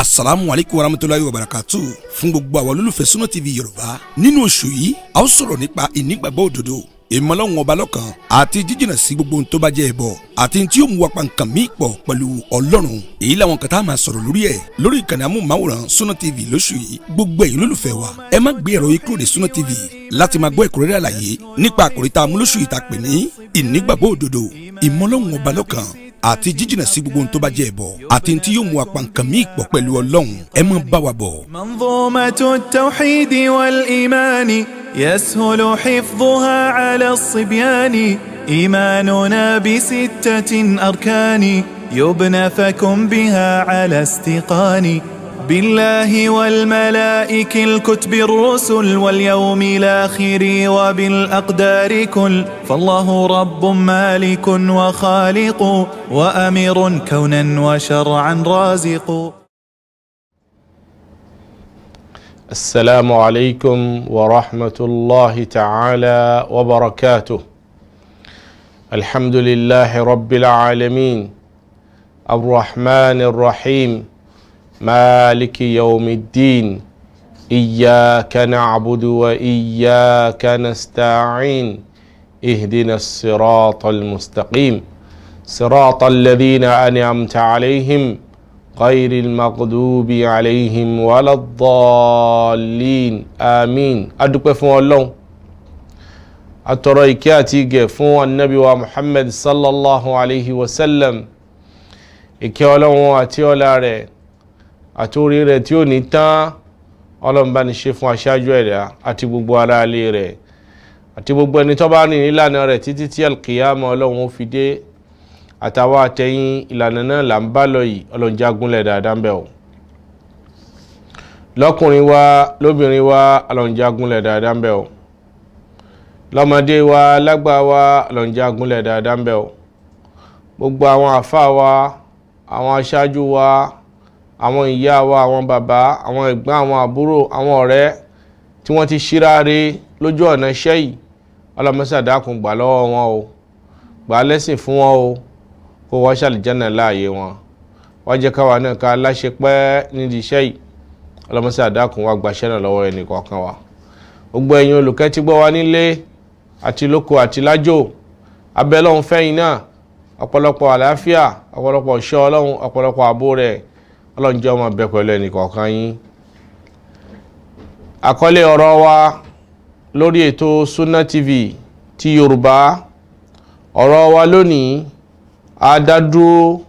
Assalamu alaikum warahmatullahi wabarakatuh. Fún gbogbo àwọn olólùfẹ́ Sunna TV Yoruba. Nínú oṣù yìí, a ó sọ̀rọ̀ nípa ìnígbàgbọ́ òdodo, ìmọ̀lọ́run ọba lọ́kan àti jíjìnà sí gbogbo ohun tó bá jẹ́ ẹbọ àti tí ó mú wa pa nǹkan míì pọ̀ pẹ̀lú Ọlọ́run. Èyí làwọn kan tá a máa sọ̀rọ̀ lórí ẹ̀ lórí ìkànnì amóhùnmáwòrán Sunna TV lóṣù yìí. Gbogbo ẹ̀yin olólùfẹ́ wa, ẹ má gbé ẹ̀rọ yìí kúrò ní Sunna TV láti máa gbọ́ ẹ̀kúnrẹ́rẹ́ àlàyé nípa àkòrí tá a mú lóṣù yìí tá a pè ní ìnígbàgbọ́ òdodo, ìmọ̀lọ́run ọba lọ́kan àti jíjìnà sí gbogbo ohun tó bá jẹ́ ẹbọ àti tí yóò mú wa pa nǹkan míì pọ̀ pẹ̀lú Ọlọ́run. Ẹ máa bá wa bọ̀. منظومة التوحيد والإيمان يسهل حفظها على الصبيان إيماننا بستة أركان يبنى فكن بها على استيقان بالله والملائكة الكتب الرسل واليوم الآخر وبالأقدار كل فالله رب مالك وخالق وأمير كونا وشرعا رازق. السلام عليكم ورحمة الله تعالى وبركاته. الحمد لله رب العالمين الرحمن الرحيم مالك يوم الدين إياك نعبد وإياك نستعين اهدنا الصراط المستقيم صراط الذين أنعمت عليهم غير المغضوب عليهم ولا الضالين آمين. adúpẹ́ fún Ọlọ́run, atọrọ ìkẹ́ àti ìgẹ̀ fún annabi wa Muhammad sallallahu alaihi wasallam. Ìkẹ́ Ọlọ́run àti ọlá rẹ̀ àti orí rẹ̀ tí ó ní tán Ọlọ́run bá ní ṣe fún aṣáájú ẹ̀dá àti gbogbo ará ilé rẹ̀ àti gbogbo ẹni tó bá ní ìlànà rẹ̀ títí tí alkiyama Ọlọ́run ó fi dé. Àtàwọn àtẹ̀yìn ìlànà náà là ń bá lọ yìí, Ọlọ́run jágúnlẹ̀ dáadáa ń bẹ̀ ọ́. Lọ́kùnrin wa lóbìnrin wa, Ọlọ́run jágúnlẹ̀ dáadáa ń bẹ̀ ọ́. Lọ́mọdé wa lágbà wa, Ọlọ́run jágúnlẹ̀ dáadáa ń bẹ̀ ọ́. Gbogbo àwọn àfáà wa, àwọn aṣáájú wa, àwọn ìyá wa, àwọn bàbá, àwọn ẹ̀gbọ́n, àwọn àbúrò, àwọn ọ̀rẹ́ tí wọ́n ti ṣíráre lójú ọ̀nà iṣẹ́ yìí, Ọlọ́run má ṣe dákun gbà lọ́wọ́ wọn o, gbà lẹ́sìn fún wọn o, kó wá ṣàlìjánà láàyè wọn, wá jẹ́ káwa náà ká láṣẹ pẹ́ nídìí iṣẹ́ yìí. Ọlọ́run má ṣe dákun wá gbaṣẹ́ náà lọ́wọ́ ẹnì kọ̀ọ̀kan wa. Gbogbo ẹ̀yin olùkẹ́tí gbọ́ wa nílé àti lóko àti lájò, abẹ́ Ọlọ́run fẹ́yìn náà ọ̀pọ̀lọpọ̀ àlàáfíà, ọ̀pọ̀lọpọ̀ ìṣọ́ Ọlọ́run, ọ̀pọ̀lọpọ̀ ààbò rẹ̀, Ọlọ́run jẹ́ ó máa bẹ pẹ̀lú ẹnì kọ̀ọ̀kan yín. Àkọlé ọ̀rọ̀ wa lórí ètò Sunna TV ti Yorùbá, ọ̀rọ̀ wa lónìí a dá dúró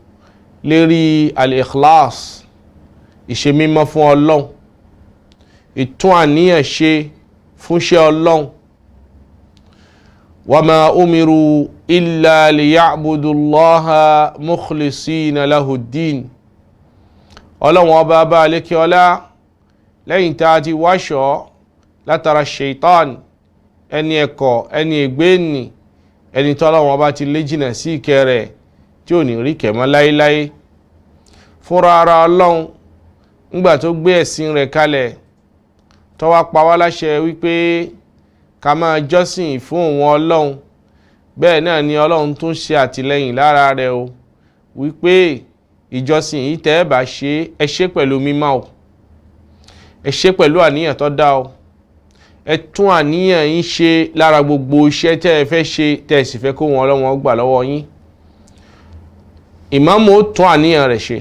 lérí al-ikhlas, ìṣe mímọ́ fún Ọlọ́run, ìtún àníyàn ṣe fúnṣẹ́ Ọlọ́run. wa ma umiru illa liya'budullaha mukhlisina lahud-din. Ọlọ́run ọba bá lékè ọlá lẹ́yìn tá a ti wáṣọ́ látara shaitan, ẹni ẹ̀kọ́, ẹni ègbé ni, ẹni tọ́lọ́run ọba ti lé jìnà sí ìkẹ́ rẹ̀ tí ò ní rí kẹ̀mọ́ láíláí. Fúnra ara Ọlọ́run ńgbà tó gbé ẹ̀sìn rẹ̀ kalẹ̀ tó wá pa wá láṣẹ wípé ká máa jọ́sìn fún òun Ọlọ́run, bẹ́ẹ̀ náà ni Ọlọ́run tún ṣe àtìlẹ́yìn lára rẹ̀ o, wípé ìjọsìn yìí tẹ́ ẹ bá ṣe, ẹ ṣe pẹ̀lú mímọ́ o, ẹ ṣe pẹ̀lú àníyàn tó dá o, ẹ tún àníyàn yín ṣe lára gbogbo iṣẹ́ tẹ́ ẹ fẹ́ ṣe, tẹ́ ẹ sì fẹ́ kó wọn Ọlọ́run gbà lọ́wọ́ yín. Ìmáàmù ó tún àníyàn rẹ̀ ṣe,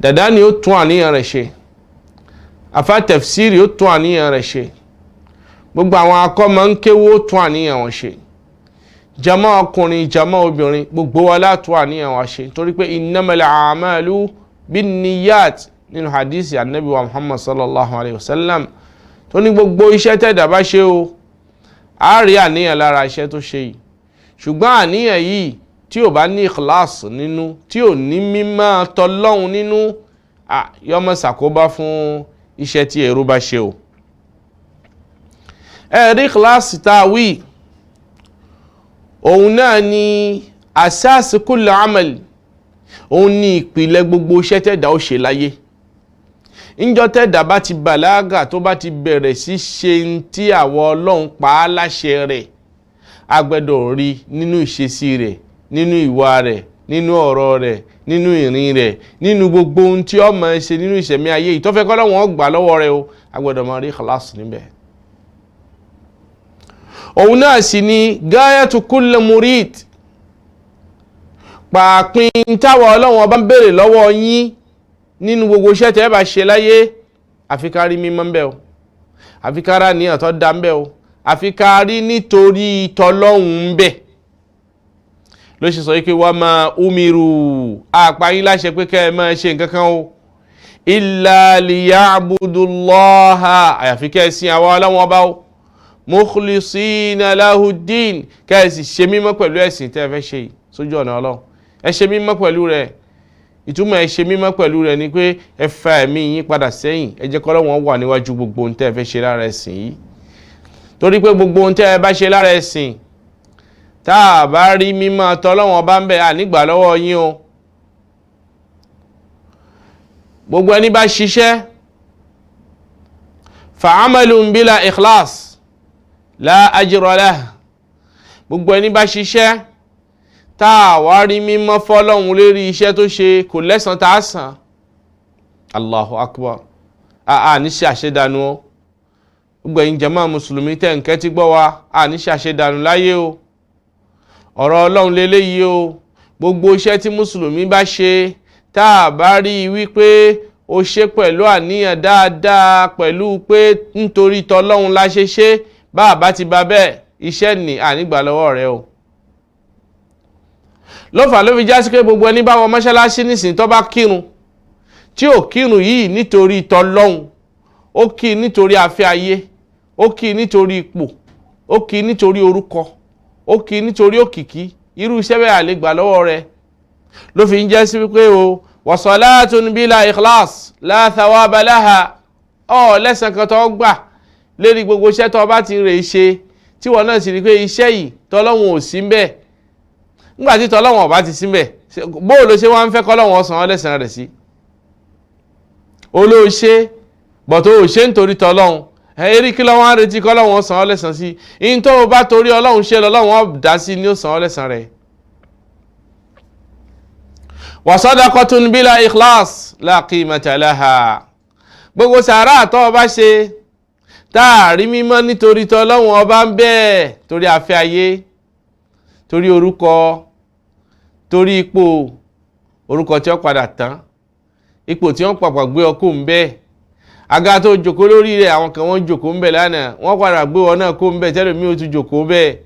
dàdá ni ó tún àníyàn rẹ̀ ṣe, àfá tafsiri ó tún àníyàn rẹ̀ ṣe, gbogbo àwọn akọ́mọ ń kéwú ó tún àníyàn wọn ṣe, jama ọkùnrin jama obìnrin gbogbo wa la tún àníyàn wa ṣe, torí pé innamal a'malu binniyat nínú hadisi annabi wa Muhammad sallallahu alaihi wasallam tó ní gbogbo iṣẹ́ tẹ́dà bá ṣe o, a rí àníyàn lára iṣẹ́ tó ṣe yìí. Ṣùgbọ́n àníyàn yìí tí ò bá ní ikhlas nínú, tí ò ní mímọ́ tọlọ́hun nínú, yó máa ṣàkóbá fún iṣẹ́ tí èrò bá ṣe o. Ẹ̀rí ikhlas tá wí, òun náà ni asas kulli amal, òun ni ìpìlẹ̀ gbogbo iṣẹ́ tẹ́dà ó ṣe láyé. Ìjọ tẹ́dà bá ti bàlágà tó bá ti bẹ̀rẹ̀ sí ṣe tí àwọn Ọlọ́run pa á láṣẹ rẹ̀, a gbọ́dọ̀ rí nínú ìṣesí rẹ̀, nínú ìwà rẹ̀, nínú ọ̀rọ̀ rẹ̀, nínú ìrìn rẹ̀, nínú gbogbo ohun tí ó máa ṣe nínú ìṣẹ̀mí ayé yìí tó fẹ́ k'Ọlọ́run gbà lọ́wọ́ rẹ̀ o, a gbọ́dọ̀ máa rí ikhlas níbẹ̀. òun náà sì ni gáyàtù kulli murid, pàápín táwọn Ọlọ́run bá ń béèrè lọ́wọ́ yín nínú gbogbo iṣẹ́ tẹ́ bá ṣe láyé, àfi ká rí mímọ́ ńbẹ̀ o, àfi ká rá níyàn tó dá ńbẹ̀ o, àfi ká rí nítorí t'Ọlọ́run ńbẹ̀. ló ṣe sọ wípé wa ma umiru, àpáyín láṣẹ pé kẹ́ ẹ máa ṣe nǹkan kan o, illa liya'budullaha, àyàfi kẹ́ ẹ sìn àwọn Ọlọ́run Ọba o, mukhlisina lahuddin, kẹ́ ẹ sì ṣe mímọ́ pẹ̀lú ẹ̀sìn tẹ́ ẹ fẹ́ ṣe sójú ọ̀nà Ọlọ́run. ẹ ṣe mímọ́ pẹ̀lú rẹ̀, ìtumọ̀ ẹ ṣe mímọ́ pẹ̀lú rẹ̀ ni pé ẹ fa ẹ̀mí yín padà sẹ́yìn, ẹ jẹ́ k'Ọlọ́run wà níwájú gbogbo ohun tẹ́ ẹ fẹ́ ṣe lára ẹ̀sìn yìí. torí pé gbogbo ohun tẹ́ ẹ bá ṣe lára ẹ̀sìn tá a bá rí mímọ́ t'Ọlọ́run Ọba ń bẹ, ànígbà lọ́wọ́ yín o. gbogbo ẹni bá ṣiṣẹ́ fa'amalun bila ikhlas la ajra lahu, gbogbo ẹni bá ṣiṣẹ́ tá a wá rí mímọ́ f'Ọlọ́run lérí iṣẹ́ tó ṣe, kò lẹ́san tá a san. Allahu akbar. ní ṣe àṣedànù o. gbogbo ẹ̀yin jàmáà mùsùlùmí tẹ́ ń kẹ́tí gbọ́ wa, ní ṣe àṣedànù láyé o. ọ̀rọ̀ Ọlọ́run leléyìí o. gbogbo iṣẹ́ tí mùsùlùmí bá ṣe tá a bá rí wípé ó ṣe pẹ̀lú àníyàn dáadáa, pẹ̀lú pé nítorí t'Ọlọ́run la ṣe ṣe, bá a bá ti bá bẹ́ẹ̀, iṣẹ́ ní ànígbà lọ́wọ́ rẹ o. ló fà ló fi já sí pé gbogbo ẹni bá wọ mọ́ṣáláṣí nísìnyí tó bá kírun, tí ò kírun yìí nítorí t'Ọlọ́run, ó kí nítorí afẹ́ ayé, ó kí nítorí ipò, ó kí nítorí orúkọ, ó kí nítorí òkìkí, irú iṣẹ́ bẹ́ẹ̀ àlè gbà lọ́wọ́ rẹ̀. ló fi ń jẹ́ sí wípé o, wa salatun bila ikhlas la thawaba laha, lẹ́san kan tó gbà lérí gbogbo iṣẹ́ tó bá ti rè ṣe, tí wọ́n náà sì rí pé iṣẹ́ yìí t'Ọlọ́run ò sí ńbẹ̀. nígbà tí t'Ọlọ́run ò bá ti sí ńbẹ̀, bóò ló ṣe wá ń fẹ́ k'Ọlọ́run san ọ́ lẹ́san rẹ̀ sí? olóòṣe bọ̀tọ̀ ò ṣe nítorí t'Ọlọ́run, eré kí lọ́wọ́ ń retí k'Ọlọ́run san ọ́ lẹ́san sí? in tó o bá torí Ọlọ́run ṣe lọ́lọ́run dá sí ni ó san ọ́ lẹ́san rẹ̀. wa sadaqatun bila ikhlas la qimata laha, gbogbo sàárà tó o bá ṣe táàrí mímọ́ nítorí t'Ọlọ́run Ọba ń bẹ, torí afẹ́ ayé, torí orúkọ, torí ipò, orúkọ tí ó padà tán, ipò tí wọ́n pàpà gbé ọkọ̀ ń bẹ, àga tó jòkó lórí rẹ̀ àwọn kan wọ́n jòkó ń bẹ lánàá, wọ́n padà gbé wọn náà kó ń bẹ, tẹ́lẹ̀ mi ò tún jòkó bẹ́ẹ̀.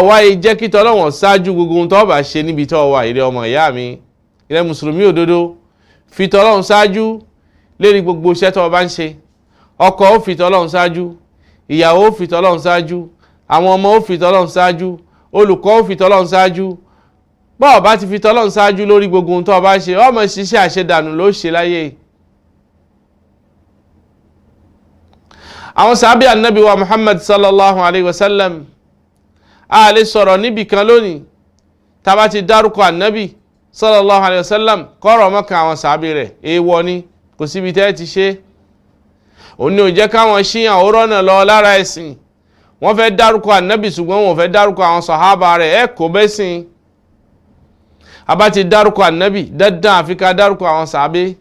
wáyé jẹ́ kí t'Ọlọ́run ṣáájú gbogbo ohun tó bá ṣe níbi tó wà, ìrẹ́ ọmọ ìyá mi, ìrẹ́ mùsùlùmí òdodo, fi t'Ọlọ́run ṣáájú lérí gbogbo iṣẹ́ tó bá ń ṣe. ọkọ ó fi t'Ọlọ́run ṣáájú, ìyàwó ó fi t'Ọlọ́run ṣáájú, àwọn ọmọ ó fi t'Ọlọ́run ṣáájú, olùkọ́ ó fi t'Ọlọ́run ṣáájú. bọ́ọ̀ bá ti fi t'Ọlọ́run ṣáájú lórí gbogbo ohun tó bá ṣe, ọmọ ṣiṣẹ́ àṣedànù ló ṣe láyé. àwọn sàábí ànábì wa Muhammad sallallahu alayhi wa sallam, a lè sọ̀rọ̀ níbì kan lónìí tá bá ti dárúkọ ànábì sallallahu alayhi wa sallam kọ́rọ̀ mọ́kàn àwọn sàábí rẹ̀, èèwọ̀ ni, kò síbi tẹ́ ti ṣe. òní ò jẹ́ káwọn ṣíyàn òrọ̀ náà lọ lára ẹ̀sìn. wọ́n fẹ́ dárúkọ ànábì ṣùgbọ́n wọn ò fẹ́ dárúkọ àwọn sàhábà rẹ̀, kò bẹ́sìn. a bá ti dárúkọ ànábì, dandan àfi ká dárúkọ àwọn sàábé.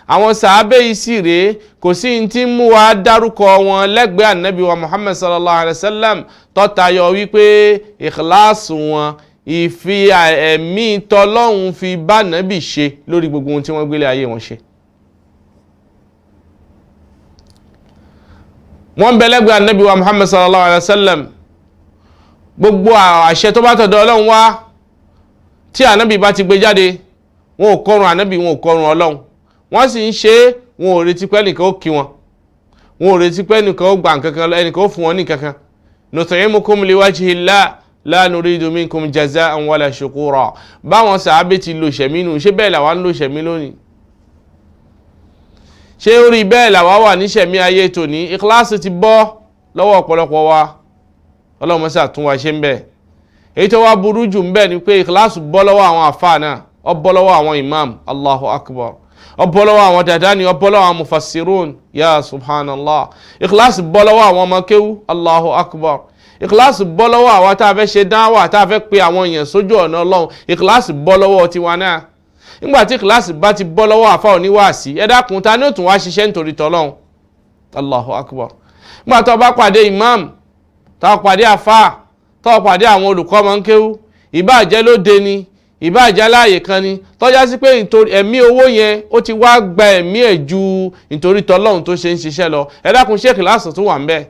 àwọn sàábé yìí sì rèé, kò sí ní tí mú wa dárúkọ wọn lẹ́gbẹ̀ẹ́ ànábì wa Muhammad sallallahu alayhi wa sallam tó tayọ wípé ìkìláàsì wọn, ìfi ẹ̀mí t'Ọlọ́run fi bá ànábì ṣe lórí gbogbo ohun tí wọ́n gbélé ayé wọn ṣe. wọ́n bẹ lẹ́gbẹ̀ẹ́ ànábì wa Muhammad sallallahu alayhi wa sallam, gbogbo àṣẹ tó bá tọ̀dọ̀ Ọlọ́run wá tí ànábì bá ti gbé jáde, wọn ò kọrùn ànábì, wọn ò kọrùn Ọlọ́run, wọ́n sì ń ṣe, wọn ò retí pé ẹnìkan ó kí wọn, wọn ò retí pé ẹnìkan ó gbà nǹkankan, ẹnìkan ó fún wọn ní nǹkankan. nut'imukum liwajhillah la nuridu minkum jaza'an wala shukura. báwọn sàábé ti lo ṣẹ̀mí nù, ṣé bẹ́ẹ̀ làwa ń lo ṣẹ̀mí lónìí? ṣé orí bẹ́ẹ̀ làwa wà ní ṣẹ̀mí ayé tòní? ìkíláàsì ti bọ́ lọ́wọ́ ọ̀pọ̀lọpọ̀ wa, Ọlọ́run mọ́sá tún wa ṣe ń bẹ̀. èyí tó wá burú jù ń bẹ̀ ni pé ìkíláàsì bọ́ lọ́wọ́ àwọn àfáà náà, ó bọ́ lọ́wọ́ àwọn imam, Allahu akbar, ó bọ́ lọ́wọ́ àwọn dàdáni, ó bọ́ lọ́wọ́ àwọn mufassirun, ya subhanallah. ìkíláàsì bọ́ lọ́wọ́ àwọn ọmọ kéwú, Allahu akbar. ìkíláàsì bọ́ lọ́wọ́ àwọn tá a fẹ́ ṣe dáwà, tá a fẹ́ pe àwọn èèyàn sójú ọ̀nà Ọlọ́run, ìkíláàsì bọ́ lọ́wọ́ tiwa náà. nígbà tí kíláàsì bá ti bọ́ lọ́wọ́ àfa oníwàásí ẹ dákun ta ni ó tún wá ṣiṣẹ́ nítorí tọ́lọ́hun. Allahu akbar. nígbà tó bá pàdé imam tó pàdé àfa tó pàdé àwọn olùkọ́ ọmọ kéwú ìbáàjẹ́ lóde ni ìbáàjẹ́ láàyè kan ni tọ́já sí pé ẹ̀mí owó yẹn ó ti wá gba ẹ̀mí ẹ̀ ju nítorí tọ́lọ́hun tó ṣe ń ṣiṣẹ́ lọ ẹ dákun ṣé kíláàsì tún wà ń bẹ́ẹ̀.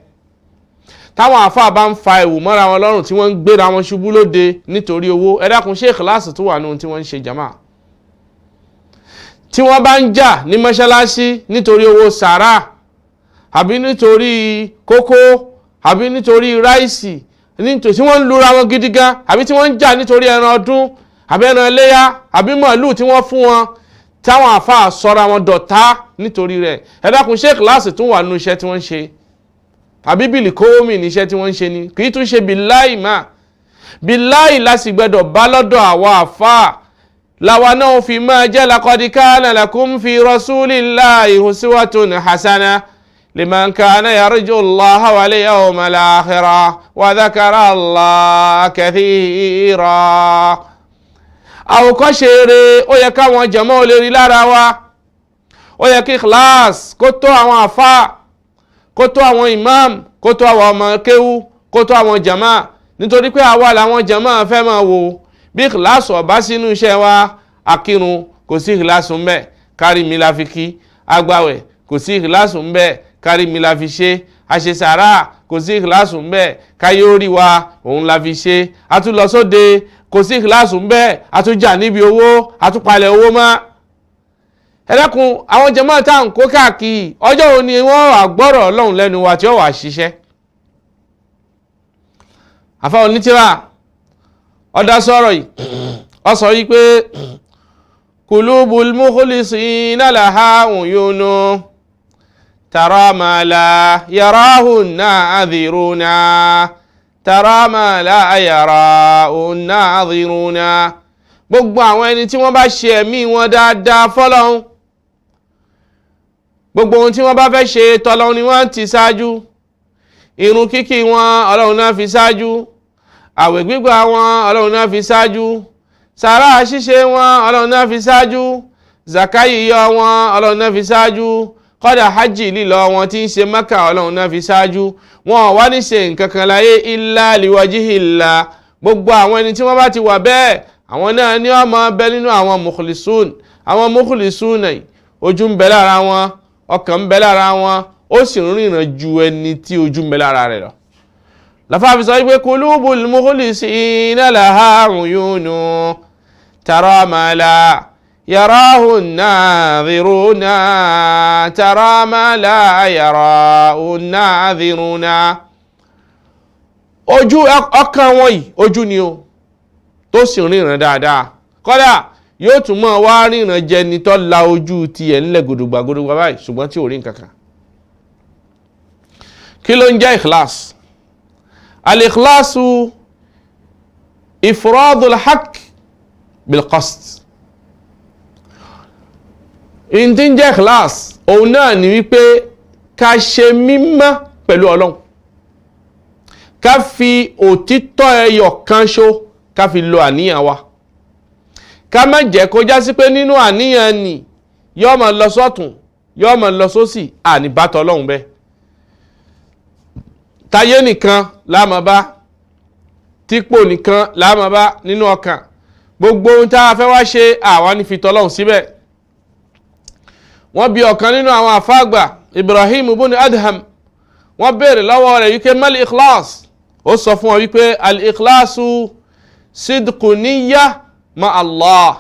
táwọn àfáà bá ń fa ẹ̀wù mọ́ra wọn lọ́rùn tí wọ́n ń gbéra wọn ṣubú lóde nítorí owó ẹ dákun ṣé kíláàsì tún wà nínú tí wọ́n ń ṣe jàmáà. tí wọ́n bá ń jà ní mọ́ṣáláṣí nítorí owó sàrà àbí nítorí kókó àbí nítorí ráìsì nítorí tí wọ́n ń lura wọn gidi gan àbí tí wọ́n ń jà nítorí ẹran ọdún àbí ẹran iléyá àbí màálù tí wọ́n fún wọn táwọn àfáà sọra wọn dọ̀tá nítorí rẹ̀ ẹ dákun ṣé kíláàsì tún wà nínú iṣẹ́ tí wọ́n ń ṣe àbí bílì kówómì níṣẹ́ tí wọ́n ń ṣe ni kì í tún ṣe bíláì mà bíláì láti gbẹdọ̀ bá lọ́dọ̀ àwọn àfáà làwa náà fi máa jẹ́ laqad kana lakum fi rasulillahi uswatun hasana liman kana yarju Allaha wal yawmal akhira wa dhakara Allaha kathira. àwòkọ́ṣe rere ó yẹ káwọn jàmáà ó lè rí lára wa ó yẹ kí kíláàsì kó tó àwọn àfáà kó tó àwọn imam kó tó àwọn ọmọ kéwú kó tó àwọn jàmáà nítorí pé àwa làwọn jàmáà fẹ́ máa wò bí kíláàsì ọ̀bá sínú iṣẹ́ wa akírun kò sí kíláàsì ń bẹ kárí mi la fi kí agbáwẹ̀ kò sí kíláàsì ń bẹ kárí mi la fi ṣe àṣesàrà kò sí kíláàsì ń bẹ káyé orí wa òun la fi ṣe àtúlọsóde kò sí kíláàsì ń bẹ àtújà níbi owó àtúpalẹ̀ owó mọ́. ẹ dákun àwọn jàmáà tá à ń kó káàkiri ọjọ́ òní wọ́n wà gbọ́rọ̀ ọlọ́run lẹ́nu wa tí ó wà ṣiṣẹ́. àfa onítìrà ọ̀dà sọ̀rọ̀ yìí ọ sọ yìí pé kulubul mukhlisina laha uyunu tara ma la yarahu nadhiruna tara ma la yarahu nadhiruna. gbogbo àwọn ẹni tí wọ́n bá ṣe ẹ̀mí wọn dáadáa fọ́lọ́hun gbogbo ohun tí wọ́n bá fẹ́ ṣe tọ́lọ́hun ni wọ́n ti ṣáájú irun kíkí wọn ọlọ́run náà fi ṣáájú àwẹ̀ gbígbà wọn ọlọ́run náà fi ṣáájú sàrà ṣíṣe wọn ọlọ́run náà fi ṣáájú zaka yíyọ wọn ọlọ́run náà fi ṣáájú kọ́dà hajj lílọ wọn tí ń ṣe maka ọlọ́run náà fi ṣáájú wọn wá ní ṣe nǹkan kan láyé illa liwajihillah. gbogbo àwọn ẹni tí wọ́n bá ti wà bẹ́ẹ̀ àwọn náà ní ọmọ bẹ nínú àwọn mukhlisun náà ojú ń bẹ lára wọn ọkàn ń bẹ lára wọn ó sì ń rìnrìn ju ẹni tí ojú ń bẹ lára rẹ̀ lọ. lafaafi sọ wípé kulubul mukhlisina laha uyunu tara ma la yarahu nadhiruna tara ma la yarahu nadhiruna. ojú ọkàn wọn yìí ojú ni o tó sì ríran dáadáa kódà yóò tún mọ́ wá ríran jẹni tó la ojú tiẹ̀ ńlẹ̀ gòdògbà báyìí ṣùgbọ́n tí ò rí nǹkan kan. kí ló ń jẹ́ ikhlas? al-ikhlasu ifradul haqq bil-qasd. ìdí ń jẹ́ ikhlas òun náà ni wípé ká ṣe mímọ́ pẹ̀lú Ọlọ́run ká fi òtítọ́ ẹyọ kan ṣo ká fi lo àníyàn wa ká má jẹ́ kó já sí pé nínú àníyàn ni yóò máa lọ sọ́tún yóò máa lọ sósì àní bá tọ́lọ́hun bẹ́ẹ̀. táyé nìkan la máa bá típò nìkan la máa bá nínú ọkàn gbogbo ohun tá a fẹ́ wá ṣe àwa ní fi tọ́lọ́hun síbẹ̀. wọ́n bi ọ̀kan nínú àwọn àfáàgbà Ibrahim ibn Adham wọ́n béèrè lọ́wọ́ rẹ̀ wípé mal ikhlas ó sọ fún wọn wípé al-ikhlasu sidqu niyya ma Allah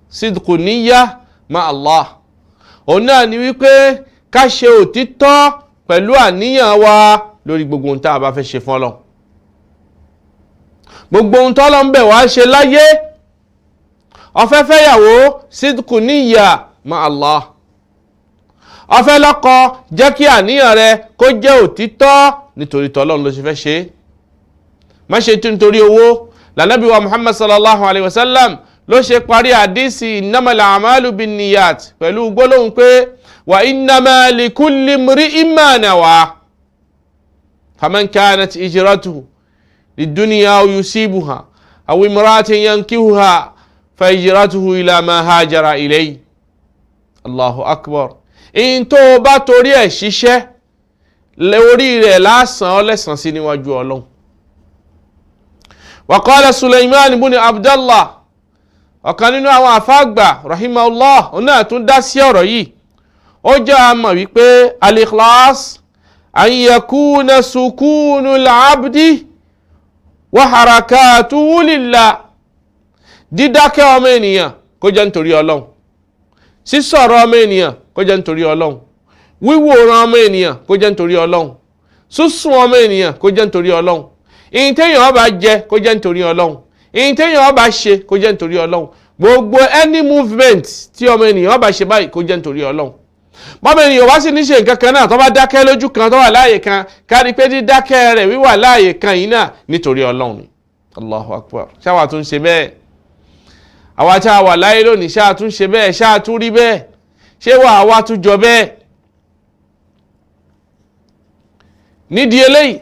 sidqu niyya ma Allah òun náà ni wípé ká ṣe òtítọ́ pẹ̀lú àníyàn wa lórí gbogbo ohun tá a bá fẹ́ ṣe fún Ọlọ́run. gbogbo ohun tó Ọlọ́run bẹ̀ wá ṣe láyé ó fẹ́ fẹ́yàwó sidqu niyya ma Allah ó fẹ́ lọ́kọ jẹ́ kí àníyàn rẹ kó jẹ́ òtítọ́ nítorí tọ́lọ́run ló ṣe fẹ́ ṣe má ṣe tí nítorí owó. lànàbí wa Muhammad sallallahu alayhi wa sallam ló ṣe parí àdísì innamal a'malu binniyat pẹ̀lú gbólóhùn pé wa innama likulli imri'in ma nawa faman kanat hijratuhu lidunya aw yusibuha aw imra'atin yankihuha fa hijratuhu ila ma hajara ilayhi. Allahu akbar. In tó bá torí ẹ̀ ṣiṣẹ́ lórí rẹ̀ lásán lẹ́san sí níwájú Ọlọ́run. Wa qala Sulaiman ibn Abdullah, ọ̀kan nínú àwọn àfáàgbà rahimahullah, òun náà tún dá sí ọ̀rọ̀ yìí. Ó jẹ́ àmọ̀ wípé al-ikhlas an yakuna sukunul abdi wa harakatuhu lillah. Dídákẹ́ ọmọ ènìyàn kó jẹ́ nítorí Ọlọ́run. Sísọ̀rọ̀ ọmọ ènìyàn kó jẹ́ nítorí Ọlọ́run. Wíwòran ọmọ ènìyàn kó jẹ́ nítorí Ọlọ́run. Sísùn ọmọ ènìyàn kó jẹ́ nítorí Ọlọ́run. Ìyìn téèyàn bá jẹ kó jẹ́ nítorí Ọlọ́run. Ìyìn téèyàn bá ṣe kó jẹ́ nítorí Ọlọ́run. Gbogbo any movement tí ọmọ ènìyàn bá ṣe báyìí kó jẹ́ nítorí Ọlọ́run. Bọ́mọ ènìyàn wá sí ní ṣe nǹkan kan náà tó bá dákẹ́ lójú kan tó wà láàyè kan, kárí pé dídákẹ́ rẹ̀ wíwà láàyè kan yìí náà nítorí Ọlọ́run ni. Allahu akbar. Ṣáwà tún ṣe bẹ́ẹ̀. Àwa tí a wà láyé lónìí ṣáà tún ṣe bẹ́ẹ̀, ṣáà tún rí bẹ́ẹ̀. Ṣé wà wá tún jọ bẹ́ẹ̀? Nídìí eléyìí,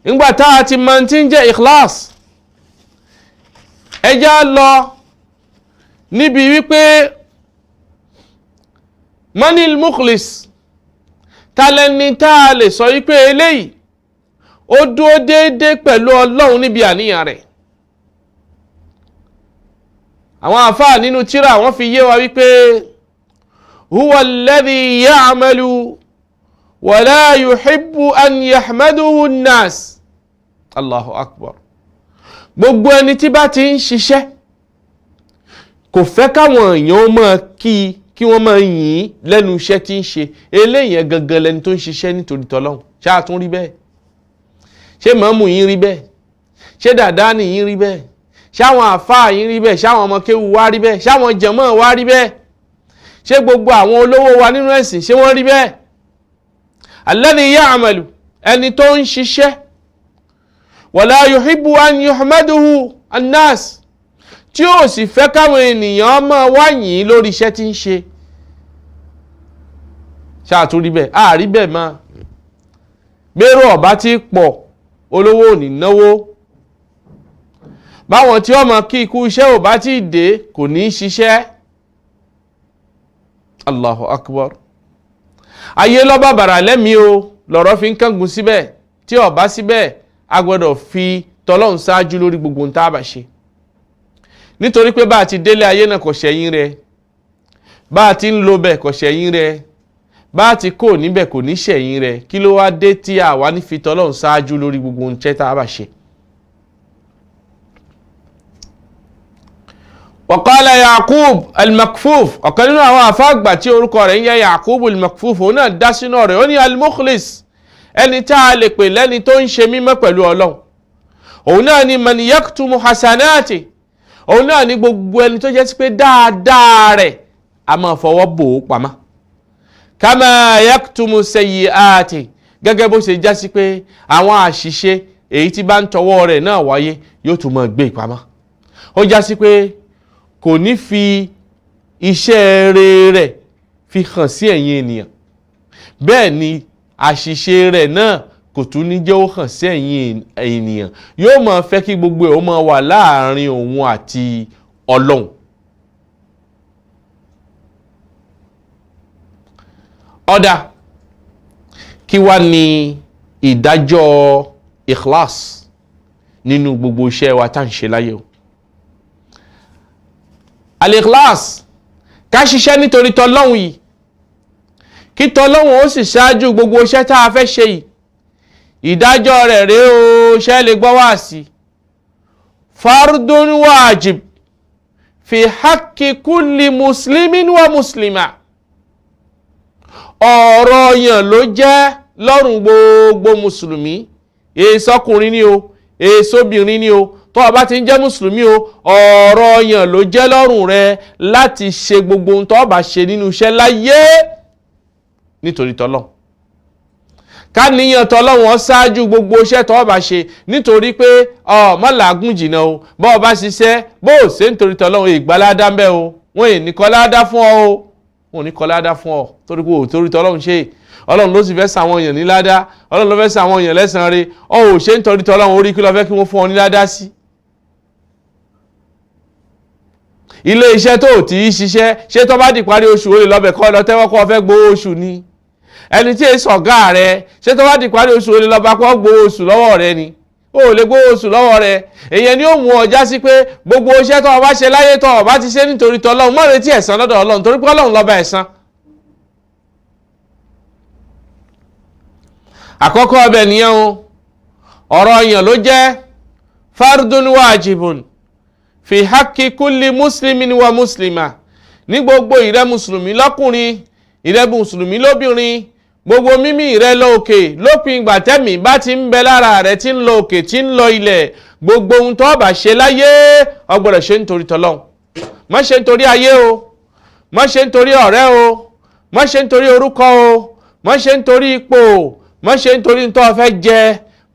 nígbà tá a ti máa ti ń jẹ́ ikhlas, ẹjá lọ níbi wípé manil mukhlis, tálẹ́ni tá a lè sọ wípé eléyìí ó dúró déédéé pẹ̀lú Ọlọ́run níbi àníyàn rẹ̀. Àwọn àfáà nínú tírà wọ́n fi yé wa wípé huwa alladhi ya'malu wa la yuhibbu an yahmaduhu an-nas. Allahu akbar. Gbogbo ẹni tí bá ti ń ṣiṣẹ́ kò fẹ́ káwọn èèyàn máa kí wọ́n máa yìn lẹ́nu iṣẹ́ tí ń ṣe. Eléyìí gangan lẹni tó ń ṣiṣẹ́ nítorí t'Ọlọ́run. Ṣáà tún rí bẹ́ẹ̀? Ṣé màmú yín rí bẹ́ẹ̀? Ṣé dàdáni yín rí bẹ́ẹ̀? Ṣáwọn àfáà yín rí bẹ́ẹ̀? Ṣáwọn ọmọ kéwu wá rí bẹ́ẹ̀? Ṣáwọn jàmáà wá rí bẹ́ẹ̀? Ṣé gbogbo àwọn olówó wa nínú ẹ̀sìn ṣé wọ́n rí bẹ́ẹ̀? Alladhi ya'malu, ẹni tó ń ṣiṣẹ́, wala yuhibbu an yuhmaduhu an-nas, tí ó sì fẹ́ káwọn ènìyàn máa wá yìn lórí iṣẹ́ tí ń ṣe. Ṣáà tún rí bẹ́ẹ̀? Rí bẹ́ẹ̀ máa. Gbérò ọ̀bá tí pọ̀, olówó ò ní náwó. Báwọn tí ó mọ̀ kí ikú iṣẹ́ ò bá tí dé kò ní ṣiṣẹ́. Allahu akbar. Ayé lọ bàbàrà lẹ́mí o, lọ̀rọ̀ fi ń kángun síbẹ̀. Tí ó bá síbẹ̀, a gbọ́dọ̀ fi t'Ọlọ́run ṣáájú lórí gbogbo ń tá a bá ṣe. Nítorí pé bá a ti délé ayé náà kò ṣẹ̀yìn rẹ̀. Bá a ti ń lo bẹ̀ kò ṣẹ̀yìn rẹ̀. Bá a ti kò níbẹ̀ kò ní ṣẹ̀yìn rẹ̀. Kí ló wá dé tí a wá ní fi t'Ọlọ́run ṣáájú lórí gbogbo ń tẹ́ tá a bá ṣe? Waqala Yaqub al-Makfuf, ọ̀kan nínú àwọn àfáàgbà tí orúkọ rẹ̀ ń jẹ́ Yaqub al-Makfuf, òun náà dá sínú rẹ̀. Ó ní al-Mukhlis, ẹni tá a lè pè lẹ́ni tó ń ṣe mímọ́ pẹ̀lú Ọlọ́run. Òun náà ni man yaktumu hasanati, òun náà ni gbogbo ẹni tó jẹ́ sí pé dáadáa rẹ̀ a máa fọwọ́ bò ó pamọ́. Kama yaktumu sayyiati, gẹ́gẹ́ bó ṣe já sí pé àwọn àṣìṣe èyí tí bá ń tọwọ́ rẹ̀ náà wáyé yóò tún máa gbé ìpamọ́. Ó já sí pé kò ní fi iṣẹ́ rẹ̀ fi hàn sí ẹ̀yin ènìyàn. Bẹ́ẹ̀ ni àṣìṣe rẹ̀ náà kò tún ní jẹ́ ó hàn sí ẹ̀yin ènìyàn. Yóò máa fẹ́ kí gbogbo ẹ̀ ó máa wà láàrin òun àti Ọlọ́run. Ọ̀dà, kí wá ní ìdájọ́ ikhlas nínú gbogbo iṣẹ́ wa tá ń ṣe láyé o? Al-ikhlas, ká ṣiṣẹ́ nítorí t'Ọlọ́run yìí, kí t'Ọlọ́run ó sì ṣáájú gbogbo iṣẹ́ tá a fẹ́ ṣe yìí. Ìdájọ́ rẹ̀ rèé o, ṣẹ́ lè gbọ́ wá sí. Fardun wajib fi haqqi kulli muslimin wa muslima. Ọ̀ranyàn ló jẹ́ lọ́rùn gbogbo mùsùlùmí, èsọkùnrin ni o, èsobìnrin ni o. Tó bá ti ń jẹ́ mùsùlùmí o, ọ̀ranyàn ló jẹ́ lọ́rùn rẹ láti ṣe gbogbo ohun tó bá ṣe nínú iṣẹ́ láyé nítorí t'Ọlọ́run. Ká níyàn t'Ọlọ́run ó ṣáájú gbogbo iṣẹ́ tó bá ṣe, nítorí pé má làágùn jìnnà o. Bó o bá ṣiṣẹ́, bó o ṣe nítorí t'Ọlọ́run, ìgbàládá ń bẹ o. Wọ́n ì ní kọ́ládá fún ọ o. Wọ́n ò ní kọ́ládá fún ọ torí pé o torí t'Ọlọ́run ṣe. Ọlọ́run ló sì fẹ́ sàwọn èèyàn ní ládá. Ọlọ́run ló fẹ́ sàwọn èèyàn lẹ́san rẹ̀. Ò ṣe nítorí t'Ọlọ́run, orí kí ló fẹ́ kí wọ́n fún ọ ní ládá sí. ilé iṣẹ́ tó ti ṣiṣẹ́ ṣé tó bá di parí oṣù ó lè lọ́bẹ̀ kọ́ lọ tẹ́wọ́ kọ́ fẹ́ gbowó oṣù ni ẹni tí èso ọ̀gá rẹ ṣé tó bá di parí oṣù ó lè lọ́ba kọ́ gbowó oṣù lọ́wọ́ rẹ ni ó lè gbowó oṣù lọ́wọ́ rẹ èyàn ni ó mú ọ já sí pé gbogbo iṣẹ́ tó o bá ṣe láyé tó o bá ti ṣe nítorí tọ́lọ́run má retí ẹ̀san lọ́dọ̀ Ọlọ́run torí pé Ọlọ́run lọ́ba ẹ̀san. àkọ́kọ́ ọbẹ̀ nìyẹn o ọ̀rọ̀ èèyàn ló jẹ́ fardun wajibun fi haqqi kulli muslimin wa muslima ní gbogbo ìrẹ́ mùsùlùmí lọ́kùnrin ìrẹ́ mùsùlùmí lóbìnrin gbogbo mímí ìrẹ́ lọ òkè lópin ìgbà tẹ́mì bá ti ń bẹ lára rẹ̀ tí ń lọ òkè tí ń lọ ilẹ̀ gbogbo ohun tó bá ṣe láyé o gbọ́dọ̀ ṣe nítorí tọ́lọ́hun má ṣe nítorí ayé o má ṣe nítorí ọ̀rẹ́ o má ṣe nítorí orúkọ o má ṣe nítorí ipò o má ṣe nítorí tó fẹ́ jẹ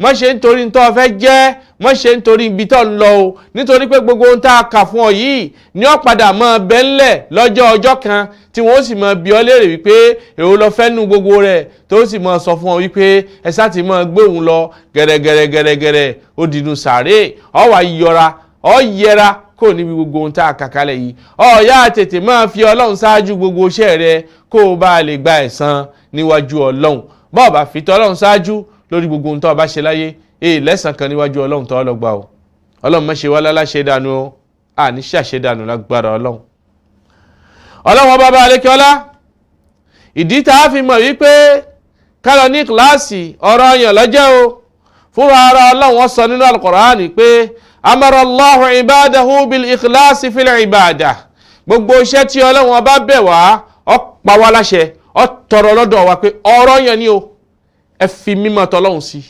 má ṣe nítorí tó fẹ́ jẹ má ṣe nítorí ibi tó ń lọ o nítorí pé gbogbo ohun tá a kà fún ọ yìí ni ó padà mọ́ bẹ́ńlẹ̀ lọ́jọ́ ọjọ́ kan tí wọ́n sì mọ́ bi ọ́ léèrè wípé èwo lọ fẹ́ nu gbogbo rẹ̀ tó sì mọ́ sọ fún ọ wípé ẹ sá ti mọ́ gbé òun lọ gẹ̀rẹ́gẹ̀rẹ́gẹ̀rẹ́ ó dìnnú sàárè ọ wà yẹra kó níbi gbogbo ohun tá a kà kalẹ̀ yìí ọ yá tètè máa fi Ọlọ́run ṣáájú gbogbo iṣẹ́ rẹ kó o bá lè gba ẹ̀san níwájú Ọlọ́run bọ́ọ̀ bá fi tọ́lọ́run ṣáájú lórí gbogbo ohun tó bá ṣe láyé lẹ́san kan níwájú Ọlọ́run tó lọ gbà o Ọlọ́run má ṣe wá láláṣẹ dànù o àní ṣàṣẹ dànù lágbára Ọlọ́run. Ọlọ́run ọba alekiola ìdí tá a fi mọ̀ wípé kálọ̀ ní kíláàsì ọ̀rọ̀ ọyàn lọ́jẹ́ o fúnra ara Ọlọ́run wọ́n sọ nínú al-Qur'ani pé amara Allahu ibadahu bil ikhlasi fil ibadah gbogbo iṣẹ́ tí Ọlọ́run ọba bẹ̀ wá ó pa wá láṣẹ ó tọrọ lọ́dọ̀ wa pé ọ̀rọ̀ yẹn ni o ẹ fi mímọ́ tọlọ́run sí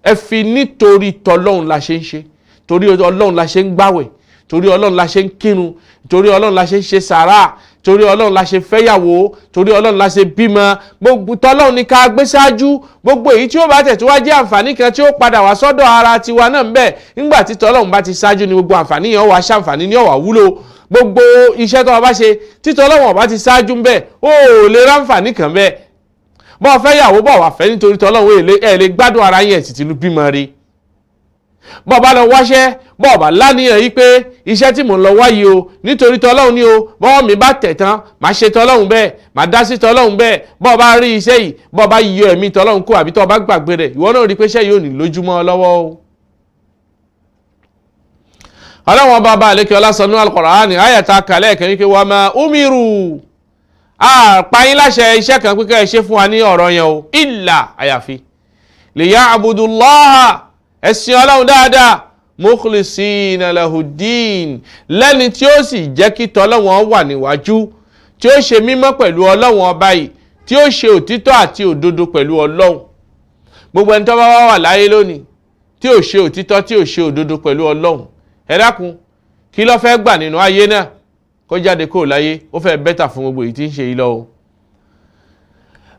ẹ fi nítorí tọlọ́run la ṣe ń ṣe torí Ọlọ́run la ṣe ń gbàwẹ̀ torí Ọlọ́run la ṣe ń kírun torí Ọlọ́run la ṣe ń ṣe sàrà torí Ọlọ́run la ṣe fẹ́yàwó torí Ọlọ́run la ṣe bímọ gbogbo tọlọ́run ní ká gbé ṣáájú gbogbo èyí tí ó bá tẹ̀ tó wá jẹ́ àǹfààní kan tí ó padà wá sọ́dọ̀ ara tiwa náà ń bẹ nígbà tí tọlọ́run bá ti ṣáájú ni gbogbo àǹfààní yẹn wá ṣàǹfààní ní ó wá wúlò gbogbo iṣẹ́ tó bá ṣe títọ́ lọ́wọ́ bá ti ṣáájú ń bẹ̀ ó lè ráǹfààní kan bẹ́ẹ̀ bọ́ fẹ́ yàwó bọ̀ wà fẹ́ nítorí tọ́lọ́wọ́ ẹ̀ lè gbádùn ara yẹn sì ti lu bímọ rí bọ́ bá lọ wáṣẹ́ bọ́ bá láníyàn yìí pé iṣẹ́ tí mò ń lọ wáyé o nítorí tọ́lọ́hun ni o bọ́ mi bá tẹ̀ tán màá ṣe tọ́lọ́hun bẹ́ẹ̀ màá dá sí tọ́lọ́hun bẹ́ẹ̀ bọ́ bá rí iṣẹ́ yìí bọ́ bá yọ ẹ̀mí tọ́lọ́hun kó àbí tọ́ bá gbàgbé rẹ̀ ìwọ náà rí pé iṣẹ́ yìí ò ní lójúmọ́ lọ́wọ́ o. Ọlọ́run ọba àlékè ọlá sọ nínú Al-Qur'ani àyàtà kàlẹ́ ẹ̀kẹ́ wípé wa ma umiru àpáyín láṣẹ iṣẹ́ kan pé kẹ́ ẹ ṣe fún wa ní ọ̀rọ̀ yẹn o illa àyàfi liya'budullaha ẹ̀sìn Ọlọ́run dáadáa mukhlisina lahuddin lẹ́ni tí ó sì jẹ́ kí tọ́lọ́wọ́n wà níwájú tí ó ṣe mímọ́ pẹ̀lú Ọlọ́run ọba yìí tí ó ṣe òtítọ́ àti òdodo pẹ̀lú Ọlọ́run gbogbo ẹni tó bá wà láyé lónìí tí ó ṣe òtítọ́ tí ó ṣe òdodo pẹ̀lú Ọlọ́run ẹ dákun kí ló fẹ́ gbà nínú ayé náà kó jáde kó láyé ó fẹ́ bẹ́tà fún gbogbo èyí tí ń ṣe yìí lọ o.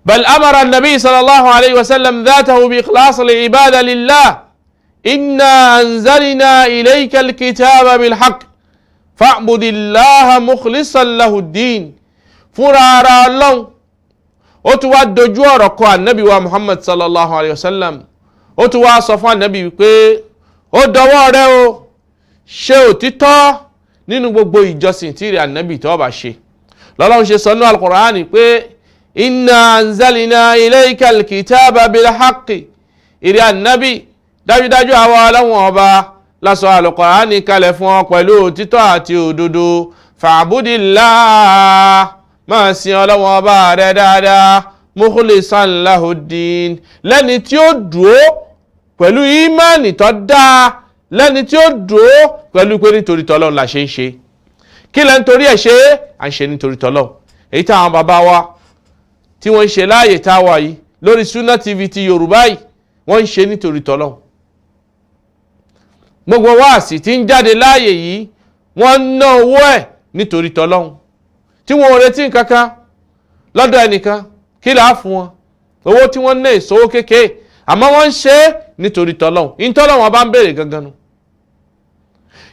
bal amara an-nabi sallallahu alayhi wa sallam dhatahu bi ikhlas al-ibada lillah inna anzalna ilayka al-kitaba bil haqq fa'budillaha mukhlisan lahu ad-din fúnra ara Ọlọ́run ó tún wá dojú ọ̀rọ̀ kọ ànábì wa Muhammad sallallahu alayhi wa sallam ó tún wá sọ fún ànábì wípé ó dọwọ́ rẹ o ṣe òtítọ́ nínú gbogbo ìjọsìn tí ìrẹ̀ ànábì tó bá ṣe lọ́lọ́run ṣe sọ nínú Al-Qur'ani pé inna anzalna ilayka al-kitaba bil haqqi ìrẹ̀ ànábì dájúdájú àwọn Ọlọ́run ọba la sọ Al-Qur'ani kalẹ̀ fún ọ pẹ̀lú òtítọ́ àti òdodo fa'budillah máa sin Ọlọ́run ọba rẹ dáadáa mukhlisan lahuddin lẹ́ni tí ó dúró pẹ̀lú ìmánì tó dáa lẹ́ni tí ó dúró pẹ̀lú pé nítorí tọ́lọ́run la ṣe ń ṣe kí lẹ́ nítorí ẹ̀ ṣe à ń ṣe nítorí tọ́lọ́run èyí táwọn bàbá wa tí wọ́n ń ṣe láàyè táwa yìí lórí Sunna TV ti Yorùbá yìí wọ́n ń ṣe nítorí tọ́lọ́run gbogbo wáàsí tí ń jáde láàyè yìí wọ́n ń ná owó ẹ̀ nítorí tọ́lọ́run tí wọ́n ò retí nǹkankan lọ́dọ̀ ẹnìkan kí là á fún wọn owó tí wọ́n ń ná ìṣòwò kékeré àmọ́ wọ́n ń ṣe nítorí tọ́lọ́run ìtọ́lọ́run wọn bá ń béèrè gangan nu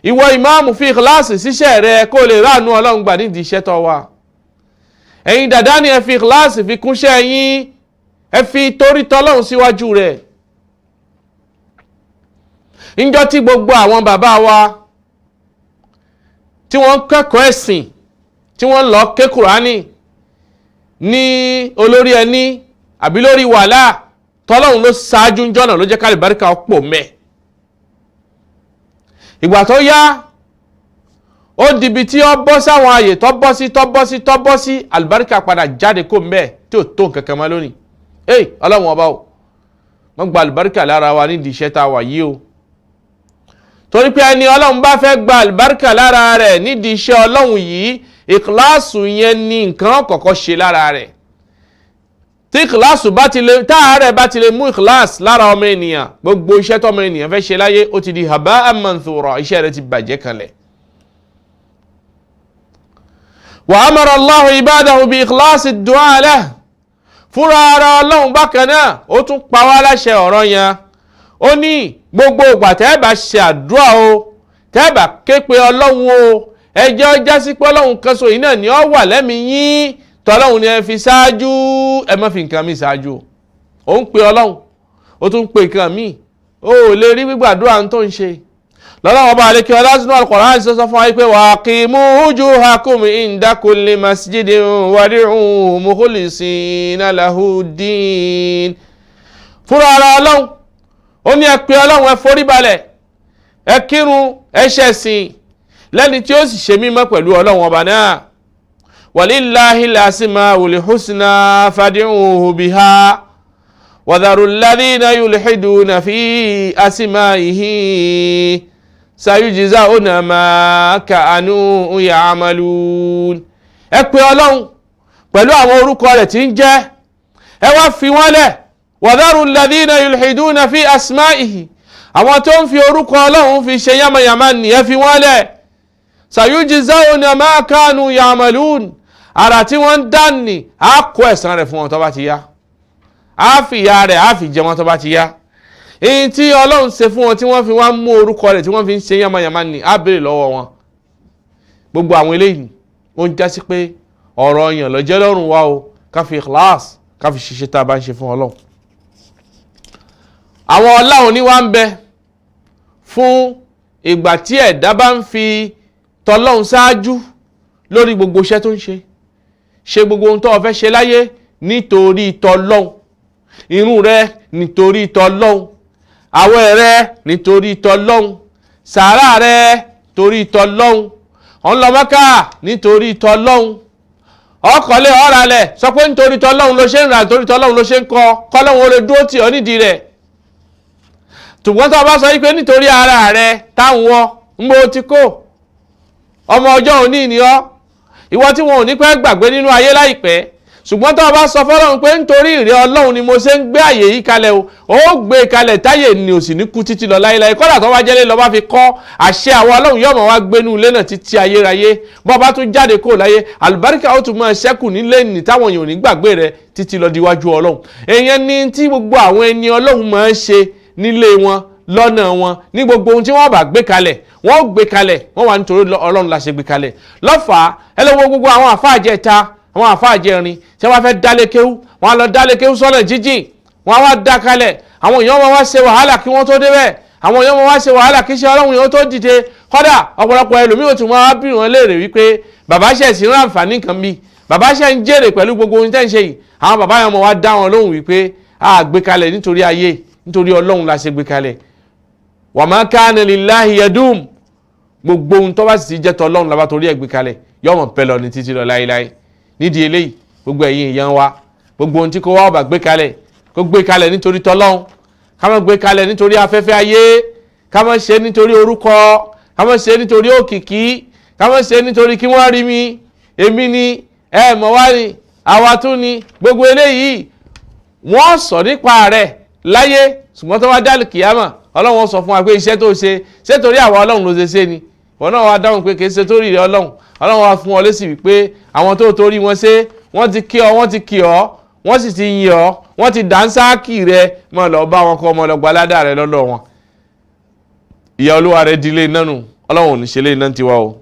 ìwọ ìmáàmù fi ìkìláàsì síṣẹ́ rẹ kó lè ráàánú Ọlọ́run gbà nídìí iṣẹ́ tó wà ẹ̀yin dàdá ni ẹ fi ìkìláàsì fi kúnṣẹ́ yín ẹ fi torí tọ́lọ́run síwájú rẹ̀ níjọ́ tí gbogbo àwọn bàbá wa tí wọ́n kẹ́kọ̀ọ́ ẹ̀sìn tí wọ́n lọ ké Kùránì ní olórí ẹni àbí lórí wàhálà tọ́lọ́hun ló ṣáájú ń jọ́nà ló jẹ́ kálíbáríkà ọ̀pọ̀ mẹ́. ìgbà tó yá ó dìbì tí ó bọ́ sáwọn ààyè tó bọ́ sí àlùbáríkà padà jáde kó mẹ́ tí ò tó nǹkan kan mọ́ lónìí. ọlọ́run ọba o wọ́n gba àlùbáríkà lára wa nídìí iṣẹ́ tá a wà yìí o. torí pé ẹni ọlọ́run bá fẹ́ gba àlùbáríkà lára rẹ̀ nídìí iṣẹ́ ọlọ́run yìí ìkìláàsù yẹn ni nǹkan kọ̀kọ́ ṣe lára rẹ̀. tí ìkìláàsù táàrẹ̀ bá ti lè mú ìkìláàsù lára ọmọ ènìyàn gbogbo iṣẹ́ tọ́mọ ènìyàn fẹ́ ṣe láyé ó ti di haba'an manthura, iṣẹ́ rẹ̀ ti bàjẹ́ kanlẹ̀. wa amara Allahu ibadahu bi ikhlasi du'a lahu, fúnra ara ọlọ́run bákan náà ó tún pa wá láṣẹ ọ̀rọ̀ yẹn. ó ní gbogbo ìgbà tẹ́ bá ṣe àdúrà o, tẹ́ bá ké pe ọlọ́run o, ẹjẹ́ ọjà sí pé ọlọ́run kan so yìí náà ni ó wà lẹ́mìí yín, tọ́lọ́run ni ẹ fi ṣáájú, ẹ má fi nǹkan mi ṣáájú. ó ń pe ọlọ́run ó tún ń pe nǹkan mi, ó lè rí gbígbàdúrà tó ń ṣe. lọ́lọ́wọ́ bá lè kí ọlá sínú Al-Qur'an sọ fún wa pé wa aqimu wujuhakum inda kulli masjidin wad'uhu mukhlisina lahu ddin. fúnra ara ọlọ́run ó ní ẹ pe ọlọ́run, ẹ forí balẹ̀, ẹ kírun, ẹ ṣẹ̀sìn lẹ́ni tí ó sì ṣe mímọ́ pẹ̀lú ọlọ́run ọba náà. walillahil asmaul husna fad'uhu biha wadharu alladhina yulhiduna fi asma'ihi sayujza'una ma kanu ya'malun. ẹ pe ọlọ́run pẹ̀lú àwọn orúkọ rẹ̀ tí ń jẹ́, ẹ wá fi wọ́n lẹ̀. wadharu alladhina yulhiduna fi asma'ihi, àwọn tó ń fi orúkọ ọlọ́run fi ṣe yamayama ni ẹ fi wọ́n lẹ̀. sayujza'una ma kanu ya'malun, ara tí wọ́n ń dá ní á kó ẹ̀san rẹ̀ fún wọn tó bá ti yá, á fi ìyà rẹ̀ á fi jẹ wọn tó bá ti yá. èyí tí ọlọ́run ṣe fún wọn tí wọ́n fi wá mú orúkọ rẹ̀ tí wọ́n fi ń ṣe yamayama ni á béèrè lọ́wọ́ wọn. gbogbo àwọn eléyìí ó ń jásí pé ọ̀rọ̀ yàn ló jẹ́ lọ́rùn wa o, ká fi ikhlas ká fi ṣiṣẹ́ tá a bá ń ṣe fún ọlọ́run. àwọn ọlá òní wá ń bẹ fún ìgbà tí ẹ̀dá bá ń fi tọlọ́run ṣáájú lórí gbogbo iṣẹ́ tó ń ṣe gbogbo ohun tó fẹ́ ṣe láyé nítorí tọlọ́run, irun rẹ nítorí tọlọ́run, àwẹ̀ rẹ nítorí tọlọ́run, sàárà rẹ torí tọlọ́run, ó ń lọ Mákà nítorí tọlọ́run, ọkọ̀lé ọ̀ralẹ̀ sọ pé nítorí tọlọ́run ló ṣe ń rà, nítorí tọlọ́run ló ṣe ń kọ́lọ́run ó lè dúró tì ọ́ nídìí rẹ̀. ṣùgbọ́n tó bá sọ wípé nítorí ara rẹ táwọn ń bó ti kó ọmọ ọjọ́ òní ni ọ́, ìwọ tí wọn ò ní pẹ́ gbàgbé nínú ayé láìpẹ́, ṣùgbọ́n tó bá sọ fọ́lọ́run pé nítorí ìrẹ́ ọlọ́run ni mo ṣe ń gbé àyè yìí kalẹ̀ o, ó gbé kalẹ̀ táyè ni ò sì ní kú títí lọ láéláé. kọ́dà tó bá jẹ́lé lọ bá fi kọ́ àṣẹ àwọn ọlọ́run yóò máa wá gbénú ilé náà títí ayérayé. bọ́ bá tún jáde kó láyé àlùbáríkà ó tún máa ṣẹ́kù nílé ní táwọn èèyàn ò ní gbàgbé rẹ títí lọ diwájú ọlọ́run. èèyàn ní tí gbogbo àwọn ẹni ọlọ́run máa ń ṣe nílé wọn, lọ́nà wọn, ní gbogbo ohun tí wọ́n bá gbé kalẹ̀ wọ́n gbé kalẹ̀, wọ́n wà nítorí ọlọ́run la ṣe gbé kalẹ̀. lọ́fàá ẹ lọ́wọ́ gbogbo àwọn àfáàjẹ́ ta, àwọn àfáàjẹ́ rin tí wọ́n fẹ́ dálé kéwú, wọ́n á lọ dálé kéwú sọ́nà jíjìn, wọ́n á wá dá kalẹ̀. àwọn èèyàn wọn wá ṣe wàhálà kí wọ́n tó débẹ̀, àwọn èèyàn wọn wá ṣe wàhálà kí iṣẹ́ ọlọ́run yẹn tó dìde. kọ́dà ọ̀pọ̀lọpọ̀ ẹlòmíràn tí wọ́n á bí wọn léèrè wípé bàbá ṣe sí rán àǹfààní kan bí, bàbá ṣe ń jèrè pẹ̀lú gbogbo ohun tẹ́ ń ṣe yìí. àwọn bàbá yẹn mọ̀ wá dá wọn lóhùn wípé a gbé kalẹ̀ nítorí ayé, nítorí ọlọ́run la ṣe gbé kalẹ̀. wa ma kana lillahi yadum, gbogbo ohun tó bá sì jẹ́ tọ́lọ́run la bá torí ẹ̀ gbé kalẹ̀ yọmọ pẹ́ lọ ní títí lọ láéláé. nídìí eléyìí gbogbo ẹ̀yin èèyàn wa, gbogbo ohun tí kò wá ọba gbé kalẹ̀ kó gbé kalẹ̀ nítorí tọ́lọ́run, ká má gbé kalẹ̀ nítorí afẹ́fẹ́ ayé, ká má ṣe nítorí orúkọ, ká má ṣe nítorí òkìkí, ká má ṣe nítorí kí wọ́n rí mi, èmi ni ẹ mọ̀ wá ní àwa tún ni. gbogbo eléyìí wọ́n sọ nípa rẹ̀ láyé, ṣùgbọ́n tó wá dálì kìyàmà ọlọ́run sọ fún wa pé iṣẹ́ tó ṣe torí àwa ọlọ́run ló ṣe ni. wọn náà wá dáhùn pé kìí ṣe torí rẹ̀ ọlọ́run. ọlọ́run wá fún ọ lésì wípé àwọn tó torí wọn ṣe wọ́n ti kí ọ, wọ́n ti kì ọ, wọ́n sì ti yìn ọ, wọ́n ti dánsáàkì rẹ, mọ́ lọ bá wọn kọ́ ọmọ lọ gbaládà rẹ lọ́dọ̀ wọn. ìyà olúwa rẹ di ilé iná nù, ọlọ́run ò ní ṣe ilé iná tiwa o.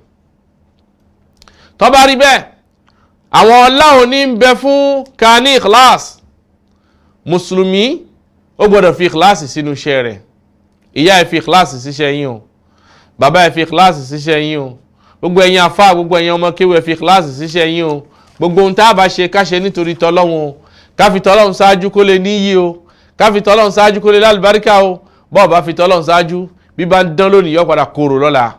tó bá rí bẹ́ẹ̀ àwọn ọlá òní ń bẹ fún kání ikhlas. mùsùlùmí ó gbọ́dọ̀ fi ikhlas sínú iṣẹ́ rẹ̀. ìyá ẹ fi ikhlas síṣẹ́ yín o, bàbá ẹ fi ikhlas síṣẹ́ yín o, gbogbo ẹ̀yin àfáà gbogbo ẹ̀yin ọmọ kéwú ẹ fi kíláàsì síṣẹ́ yín o gbogbo ohun tá a bá ṣe ká ṣe nítorí tọlọ́hun o ká fi tọlọ́hun ṣáájú kó lè níyì o ká fi tọlọ́hun ṣáájú kó lè lálùbáríkà o bọ́ọ̀ bá fi tọlọ́hun ṣáájú bí bá ń dán lónìí yọ padà korò lọ́la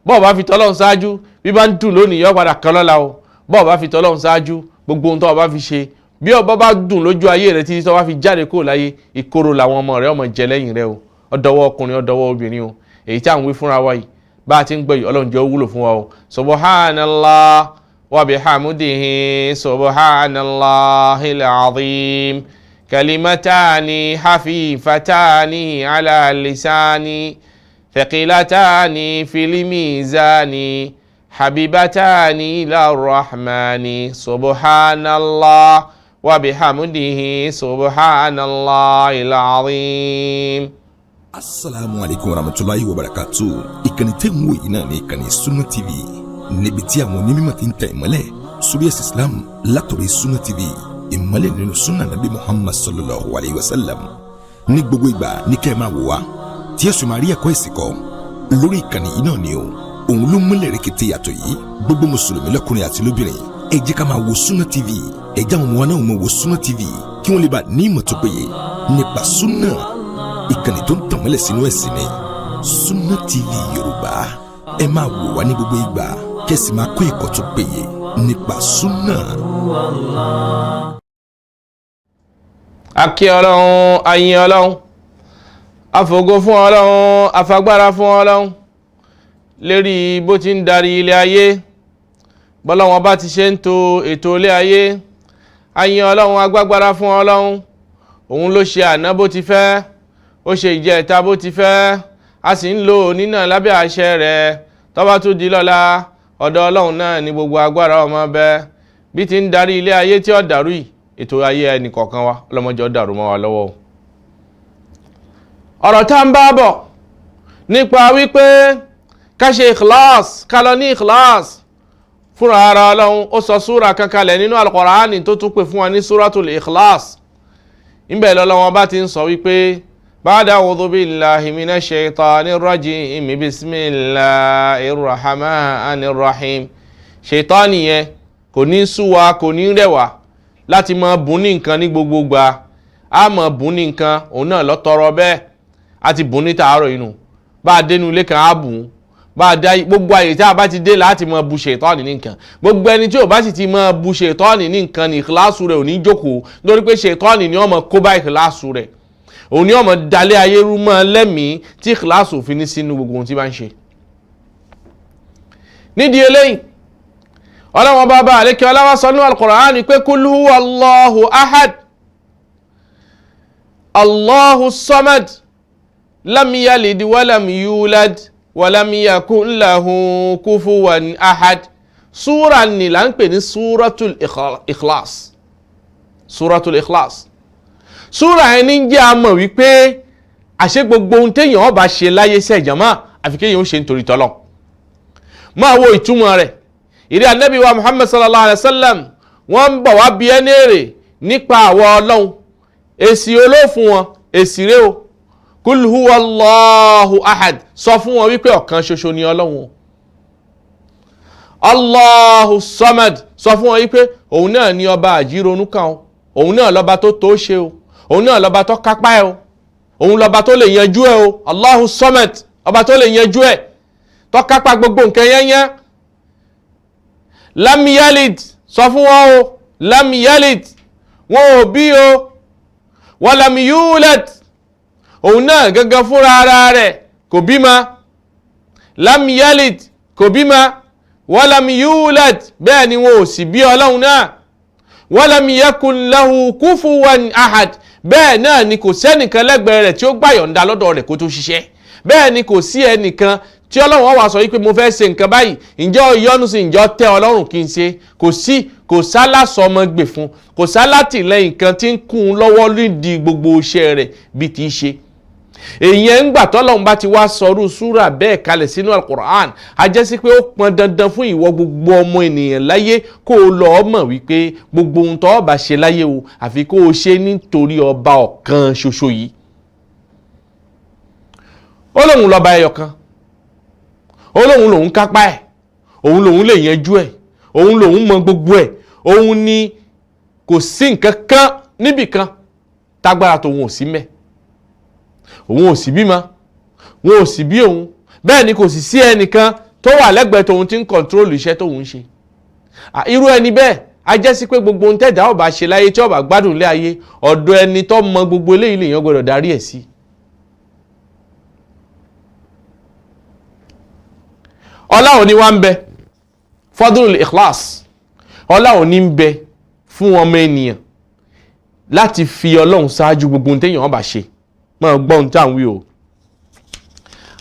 bọ́ọ̀ bá fi tọlọ́hun ṣáájú bí bá ń dùn lónìí yọ padà kan lọ́la o bọ́ọ̀ bá fi tọlọ́hun ṣáájú gbogbo ohun tó bá fi ṣe bí ọba bá dùn lójú ayé rẹ títí tó bá fi jáde kúrò láyé ìkorò làwọn ọmọ rẹ ọmọ jẹ lẹ́yìn rẹ o ọdọwọ́ ọkùnrin ọdọwọ́ obìnrin o èyí tí à ń wí fúnra wa yìí bá a ti ń gbọ́ yìí Ọlọ́run jẹ́ ó wúlò fún wa o subhanallah wa bihamdihi subhanallahil azim kalimatani hafifatani ala lisani thaqilatani fil mizani habibatani ila rahmani subhanallah wa bihamdihi subhanallahil azim. Assalamu alaikum warahmatullahi wabarakatuh. Ìkànnì tẹ́ ń wò yìí náà ní ìkànnì Sunna TV níbi tí àwọn onímọ̀ ti ń tẹ̀ ìmọ́lẹ̀ sórí ẹ̀sìn Islam látọ̀rọ̀ Sunna TV ìmọ́lẹ̀ nínú Sunna Nabi Muhammad sallallahu alayhi wa sallam. Ní gbogbo ìgbà ní kẹ́ ẹ máa wò wá tí ẹ sì máa rí ẹ̀kọ́ ẹ̀sìn kọ́ lórí ìkànnì yìí náà ni o. Òun ló múlẹ̀ rẹ̀kẹ̀tẹ̀ yàtọ̀ yìí gbogbo mùsùlùmí lọ́kùnrin àti lóbìnrin ẹ jẹ́ ká máa wo Sunna TV ẹ jẹ́ àwọn ọmọ wa náà máa wo Sunna TV kí wọ́n lè bá ní ìmọ̀ tó péye nípa Sunna. Ìkànnì tó ń tàn mọ́lẹ̀ sínú ẹ̀sìn ni Sunna TV Yorùbá ẹ máa wò wá ní gbogbo ìgbà kẹ́sì máa kọ́ ẹ̀kọ́ tó péye nípa Sunna. Akí Ọlọ́run ayìn Ọlọ́run àfògo fún Ọlọ́run àfagbára fún Ọlọ́run lérí bó ti ń darí ilé ayé bọ́lọ́wọ́n bá ti ṣe ń tò ètò ilé ayé ayìn Ọlọ́run agbágbára fún Ọlọ́run òun ló ṣe àná bó ti fẹ́ ó ṣe ìjẹta bó ti fẹ́ a sì ń lo òní náà lábẹ́ àṣẹ rẹ̀ tó bá tún di lọ́la ọ̀dọ̀ Ọlọ́run náà ni gbogbo agbára ọmọ bẹ bí ti ń darí ilé ayé tí ó dàrú yìí ètò ayé ẹnì kọ̀ọ̀kan wa ọlọ́mọjọ́ dàrú mọ́ wa lọ́wọ́. ọ̀rọ̀ tá ń bá bọ̀ nípa wípé ká ṣe ikhlas ká lọ ní ikhlas fúnra ara Ọlọ́run ó sọ súra kankanlẹ̀ nínú Al-Qur'ani tó tún pè fún wa ní súratul ikhlas ìbẹ̀ lọ́lọ́wọ́n bá ti ń sọ wípé ba'da a'udhu billahi minash shaitanir rajim bismillahir rahmanir rahim ṣètánì yẹn kò ní sú wa kò ní rẹ̀wà láti máa bùn ní nǹkan ní gbogbo gbà á máa bùn ní nǹkan òun náà lọ tọrọ bẹ́ẹ̀ á ti bùn ní tàárọ̀ inú bá a dénú ilé kan á bùn bá a dá gbogbo àyè tí a bá ti dé láti máa bu ṣètánì ní nǹkan gbogbo ẹni tí ò bá sì ti máa bu ṣètánì ní nǹkan ní ìkìláàsù rẹ̀ ò ní jókòó lórí pé ṣètánì ni ó máa kó bá ìkìláàsù rẹ̀ òun ni ó máa dalẹ̀ ayé rú mọ́ lẹ́mìí tí ìkìláàsù òfin ní sínú gbogbo ohun tí bá ń ṣe. nídìí eléyìí ọlọ́wọ́n bàbá àlékè ọlọ́wọ́ sọ ní Al-Qur'ani pé kul huwa Allahu ahad Allahu samad lam yalid walam yulad walam yakun lahu kufuwan ahad. súra ni là ń pè ní súratul ikhlas súratul ikhlas. súra ẹni ń jẹ́ àmọ̀ wípé àṣẹ gbogbo ohun téèyàn ó bá ṣe láyé sẹ́jàmá àfi kéèyàn ó ṣe nítorí tọ́lọ́. máa wo ìtumọ̀ rẹ̀ ìrí ànábì wa Muhammad sallallahu alaihi wasallam wọ́n ń bọ̀ wá bí ẹni èrè nípa àwọ̀ Ọlọ́run èsì olófun wọn èsì rẹ̀ o kul huwa Allahu ahad sọ fún wọn wípé ọ̀kan ṣoṣo ni Ọlọ́run Allahu samad sọ fún wọn wípé òun náà ni ọba àjíronú kan o òun náà lọ́ba tó tó ṣe o òun náà lọ́ba tó kápá ẹ o òun lọ́ba tó lè yanjú ẹ o Allahu samad ọba tó lè yanjú ẹ tó kápá gbogbo nǹkan yẹnyẹn. Lam yalid sọ fún wọn o lam yalid wọn ò bí o wa lam yulad òun náà gẹ́gẹ́ fúnra ara rẹ̀ kò bímọ lam yalid kò bímọ wa lam yulad bẹ́ẹ̀ ni wọn ò sì bí Ọlọ́run náà wa lam yakun lahu kufuwan ahad bẹ́ẹ̀ náà ni kò sẹ́nìkan lẹ́gbẹ̀ẹ́ rẹ̀ tí ó gbàyọ̀ǹda lọ́dọ̀ rẹ̀ kó tó ṣiṣẹ́ bẹ́ẹ̀ ni kò sí ẹnìkan tí Ọlọ́run wá sọ wípé mo fẹ́ ṣe nǹkan báyìí ǹjẹ́ ó yọ́nú sí ǹjẹ́ ó tẹ́ Ọlọ́run kí n ṣe kò sálà sọmọ gbè fún kò sálà tìlẹ́yìn kan tí ń kún un lọ́wọ́ lídìí gbogbo iṣẹ́ rẹ̀ bí ti ṣe. èèyàn ń gbà tọ́lọ́run bá ti wá sọrú súrà bẹ́ẹ̀ kalẹ̀ sínú Al-Qur'an a jẹ́ sí pé ó pọn dandan fún ìwọ gbogbo ọmọ ènìyàn láyé kó o lọ́ọ́ mọ̀ wípé gbogbo ohun tó bá ṣe láyé o àfi kó o ṣe nítorí ọba ọ̀kan ṣoṣo yìí. ó lóun lọ́ba ẹyọ kan olóhun lòun kápá ẹ̀ òun lòun lè yanjú ẹ̀, òun lòun mọ gbogbo ẹ̀, òun ni kò sí nǹkan kan níbìkan tágbára tòun ò sí mẹ́, òun ò sì bímọ, wọn ò sì bí òun, bẹ́ẹ̀ ni kò sì sí ẹnìkan tó wà lẹ́gbẹ̀ẹ́ tòun tí ń kọ̀ntrólù iṣẹ́ tóun ń ṣe. Irú ẹni bẹ́ẹ̀ a jẹ́ sí pé gbogbo ohun tẹ́dá ó bá ṣe láyé tí ó bá gbádùn lé ayé, ọ̀dọ̀ ẹni tó mọ gbogbo eléyìí lèèyàn gbọdọ̀ darí ẹ̀ sí. ọlá òní wá ń bẹ fadlul ikhlas, ọlá òní ń bẹ fún ọmọ ènìyàn láti fi Ọlọ́run ṣáájú gbogbo ohun téèyàn bá ṣe. máa gbọ́ ohun tí à ń wí o.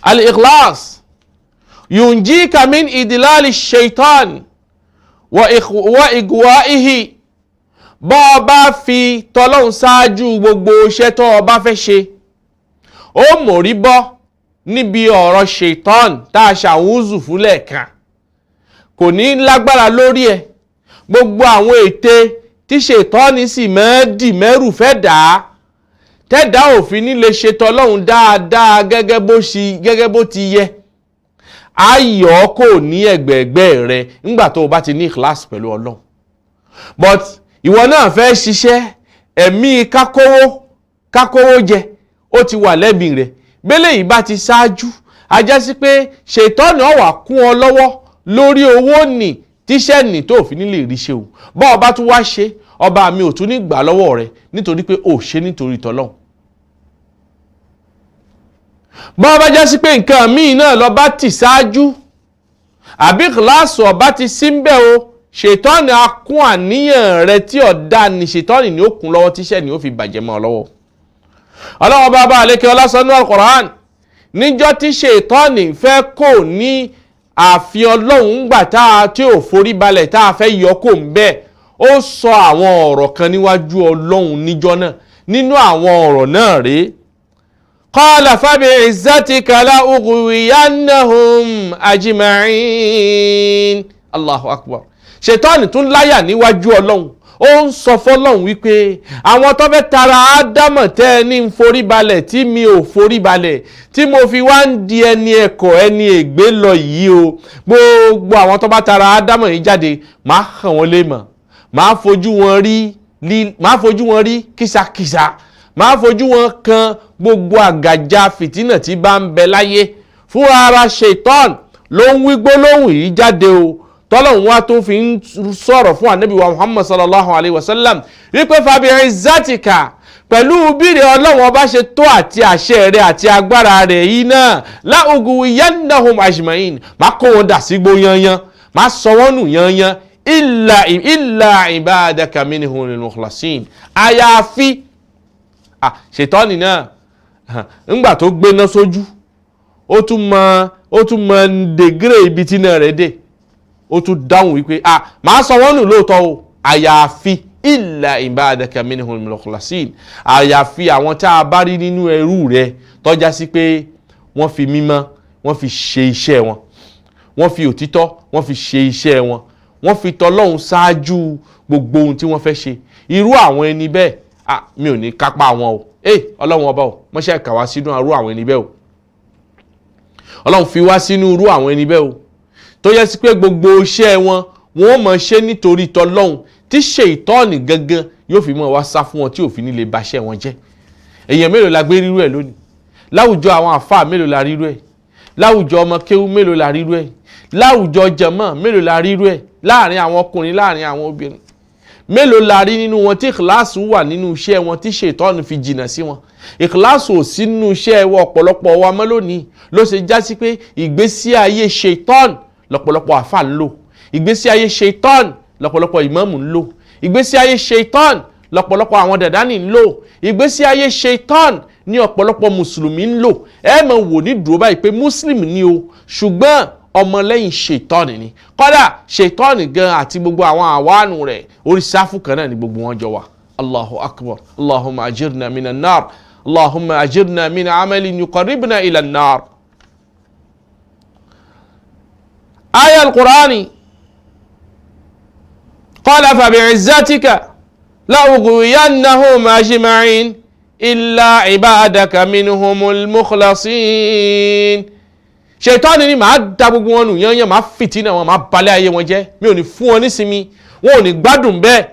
al-ikhlas yunjika min idlali shaitan wa igwa'ihi. bọ́ ọ bá fi tọ́lọ́run ṣáájú gbogbo iṣẹ́ tó o bá fẹ́ ṣe, ó mórí bọ́ níbi ọ̀rọ̀ shaitan tá a ṣàwúzù fúnlẹ̀ kan, kò ní lágbára lórí ẹ̀. gbogbo àwọn ète tí shaitan sì mẹ́ẹ̀dì mẹ́rù fẹ́ dà á, tẹ́dá òfin ní lè ṣe tọ́lọ́run dáadáa gẹ́gẹ́ bó ti yẹ, ayọ̀ kò ní ẹ̀gbẹ̀ẹ̀gbẹ́ rẹ nígbà tó o bá ti ní ikhlas pẹ̀lú Ọlọ́run. But ìwọ náà fẹ́ ṣiṣẹ́, ẹ̀mí kákówó jẹ ó ti wà lẹ́mìí rẹ̀, bẹ́lẹ̀ yìí bá ti ṣáájú, a jẹ́ sí pé ṣètọ́nì ó wá kún ọ lọ́wọ́ lórí owó nì tíṣẹ́ nì tó fi nílé rí ṣe o. bọ́ ọba tún wá ṣe, ọba mi ò tún ní gbà lọ́wọ́ rẹ nítorí pé ò ṣe nítorí tọ́lọ́hun. bọ́ ọba jẹ́ sí pé nǹkan míì náà lọ bá ti ṣáájú, àbí kíláàsì ọba ti sí ń bẹ́ o, ṣètọ́nì akún àníyàn rẹ tí ọ̀dá ni ṣètọ́nì ni ó kún lọ́wọ́ tíṣẹ́ ni ó fi bàjẹ́ mọ́ ọ lọ́wọ́. Ọlọ́run bá àlékè ọlásánú al-Qur'an níjọ́ tí ṣètọ́nì fẹ́ kò ní àfi Ọlọ́run gbà tí ò forí balẹ̀ tá a fẹ́ yọ kò ń bẹ́ẹ̀, ó sọ àwọn ọ̀rọ̀ kan níwájú Ọlọ́run níjọ́ náà. nínú àwọn ọ̀rọ̀ náà rèé: qala fabi'izzatika la ughwiyannahum ajma'in. Allahu akbar. ṣètọ́nì tún láyà níwájú Ọlọ́run, ó ń sọ fọ́lọ́run wípé àwọn tó fẹ́ tara ádámọ̀ tẹ́ ẹni ń forí balẹ̀ tí mi ò forí balẹ̀, tí mo fi wá ń di ẹni ẹ̀kọ́ ẹni ègbé lọ yìí o, gbogbo àwọn tó bá tara ádámọ̀ yìí jáde máa hàn wọ́n lé mọ̀, máa fojú wọn rí kìsàkìsà, máa fojú wọn kan gbogbo àgàjà fìtínà tí bá ń bẹ láyé. fún ara ṣètọ́n ló ń wí gbólóhùn yìí jáde o, tọ́lọ́hun wá tó fi ń sọ̀rọ̀ fún ànábì wa Muhammad sallallahu alayhi wa sallam wípé fabi'izzatika, pẹ̀lú bíire Ọlọ́run ọba ṣe tó àti àṣẹ rẹ̀ àti agbára rẹ̀ yìí náà, la ughwiyannahum ajma'in, máa kó wọn dà sígbó yanyan, máa sọ wọ́n nù yanyan, illa ibadaka minhumul mukhlasin. àyàfi ṣètọ́nì náà ńgbà tó gbéná sójú, ó tún mọ dègírè ibi tí náà rẹ̀ dé, ó tún dáhùn wípé máa sọ wọ́n nù lóòótọ́ o, àyàfi illa ibadaka minhumul mukhlasin, àyàfi àwọn tá a bá rí nínú ẹrú rẹ̀ tọ́já sí pé wọ́n fi mímọ́ wọ́n fi ṣe iṣẹ́ wọn, wọ́n fi òtítọ́ wọ́n fi ṣe iṣẹ́ wọn, wọ́n fi tọ́lọ́hun ṣáájú gbogbo ohun tí wọ́n fẹ́ ṣe. irú àwọn ẹni bẹ́ẹ̀ mi ò ní kápá wọn o. Ọlọ́run ọba o, mọ́ṣẹ́ kà wá sínú irú àwọn ẹni bẹ́ẹ̀ o. Ọlọ́run fi wá sínú irú àwọn ẹni bẹ́ẹ̀ o, tó yẹ sí pé gbogbo iṣẹ́ wọn wọ́n mọ̀ ṣe nítorí tọ́lọ́hun, tí ṣètọ́ọ̀nì gangan yóò fi mọ̀ wá sá fún wọn tí òfin ní lè baṣẹ́ wọn jẹ́. èèyàn mélòó la gbé rírú ẹ̀ lónìí? láwùjọ àwọn àfáà mélòó la rírú ẹ̀? láwùjọ ọmọ kéwú mélòó la rírú ẹ̀? láwùjọ jàmá mélòó la rírú ẹ̀? láàrin àwọn ọkùnrin, láàrin àwọn obìnrin mélòó la rí nínú wọn tí ìkìláàsù wà nínú iṣẹ́ wọn tí ṣètọ́ọ̀nì fi jìnnà sí wọn? ìkìláàsù ò sí nínú iṣẹ́ wọn ọ̀pọ̀lọpọ̀ wa mọ́ lónìí, ló ṣe já sí pé ìgbésí ayé ṣètọ́ọ̀nì lọ́pọ̀lọpọ̀ àfáà ń lò, ìgbésí ayé ṣètọ́ọ̀nì lọ́pọ̀lọpọ̀ ìmáàmù ń lò, ìgbésí ayé ṣètọ́ọ̀nì lọ́pọ̀lọpọ̀ àwọn dàdánì ń lò, ìgbésí ayé ṣètọ́ọ̀nì ní ọ̀pọ̀lọpọ̀ mùsùlùmí ń lò. ẹ máa wò ní dúró báyìí pé mùsùlùmí ni o, ṣùgbọ́n ọmọlẹ́yìn ṣètọ́ọ̀nì ni. kódà ṣètọ́ọ̀nì gan àti gbogbo àwọn àwánù rẹ̀ orí sáfù kan náà ni gbogbo wọn jọ wà. Allahu akbar. Allahumma ajirna minan nar, Allahumma ajirna min amalin yuqarribna ila an-nar. aya al-Qur'ani qala fabi'izzatika la ughwiyannahum ajma'in illa ibadaka minhumul mukhlasin. ṣètọ́ni ni màá da gbogbo wọn nù yányán, màá fìtínà wọn, màá balẹ̀ ayé wọn jẹ́, mi ò ní fún wọn nísinmi, wọn ò ní gbádùn bẹ́ẹ̀,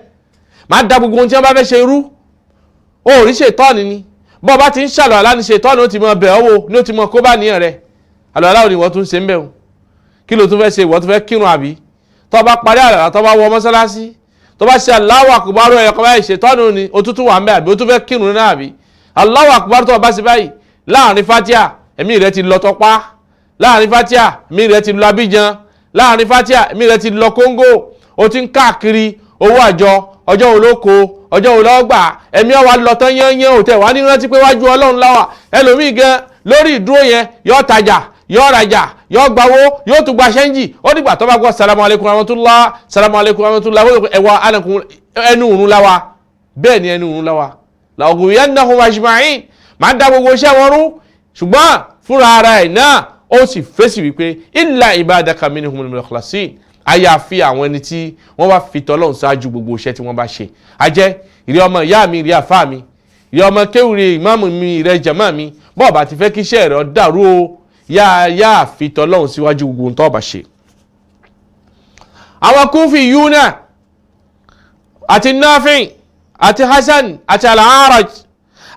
màá da gbogbo ohun tí wọ́n bá fẹ́ ṣe rú. ó rí ṣètọ́ni ni bọ́ bá ti ń ṣàlọ́ àlá ní ṣètọ́ni ó ti mọ bẹ̀ ọ́ wò ní ó ti mọ kó bá níyàn rẹ̀. àlọ́ àlá ò ní wọ́n tún ṣe ń bẹ̀ o, kí ló tún fẹ́ ṣe, ìwọ́n tún fẹ́ kírun àbí? tó bá parí àlọ́ tó bá wọ mọ́sálásí tó bá ṣe Allahu Akbar ẹ̀kọ́ báyìí ṣètọ́ni ni ó tún wà ń bẹ̀ àbí ó tún fẹ́ kírun náà àbí? Allahu Akbar tó bá ṣe báyìí láàrin Fatiha ẹ̀mí rẹ̀ ti lọ tọpá, láàrin Fatiha ẹ̀mí rẹ̀ ti lọ Abidjan, láàrin Fatiha ẹ̀mí rẹ̀ ti lọ Congo, ó ti ń káàkiri owó àjọ, ọjọ́ olóko, ọjọ́ olóògbà, ẹ̀mí ọwà lọ tán yányán òtẹ́ wà ní rántí pé wájú Ọlọ́run láwà. ẹlòmíì gan lórí ìdúró yẹn yóò tajà, yóò rajà, yóò gbawó, yóò tún gba ṣẹ́ńjì, ó dìgbà tó bá gbọ́ salamu alaykum rahmatullah, salamu alaykum rahmatullah, ẹwà alẹ́kùn ẹnu òrùn láwa. bẹ́ẹ̀ ni ẹnu òrùn láwa. la'ughwiyannahum ajma'in, máa dá gbogbo iṣẹ́ wọn rú, ṣùgbọ́n fúnra ara ẹ̀ náà ó sì fèsì wípé illa ibadaka minhumul mukhlasin, àyàfi àwọn ẹni tí wọ́n wá fi tọ́lọ́run ṣáájú gbogbo iṣẹ́ tí wọ́n bá ṣe. a jẹ́ ìrẹ́ ọmọ ìyá mi, ìrẹ́ àfáà mi, ìrẹ́ ọmọ kéwìrẹ́ ìmáàmù mi, ìrẹ́ jàmá mi, bọ́ọ̀ bá ti fẹ́ kí iṣẹ́ rẹ̀ dàrú o, yá fi tọ́lọ́run síwájú gbogbo ohun tó bá ṣe. àwọn Kufi yúnà àti Nafi àti Hasan àti Al-A'raj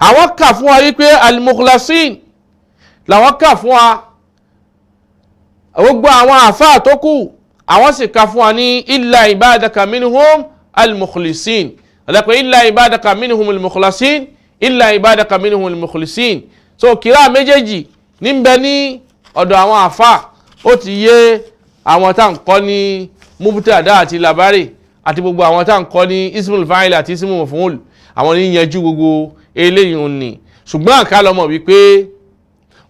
àwọn kà fún wa wípé al-mukhlasin làwọn kà fún wa. gbogbo àwọn àfáà tó kù àwọn sì kà fún wa ní illa ibadaka minhum al-mukhlisin. ọ̀dàpọ̀ illa ibadaka minhum al-mukhlasin, illa ibadaka minhum al-mukhlisin. so kìrá méjèèjì níbẹ̀ ní ọ̀dọ̀ àwọn àfáà ó ti yé àwọn tá à ń kọ́ ní mubtada àti labari àti gbogbo àwọn tá à ń kọ́ ní ismul fa'il àti ismul maf'ul, àwọn ní yanjú gbogbo eléyìí ni. ṣùgbọ́n àkàlọ́mọ̀ wípé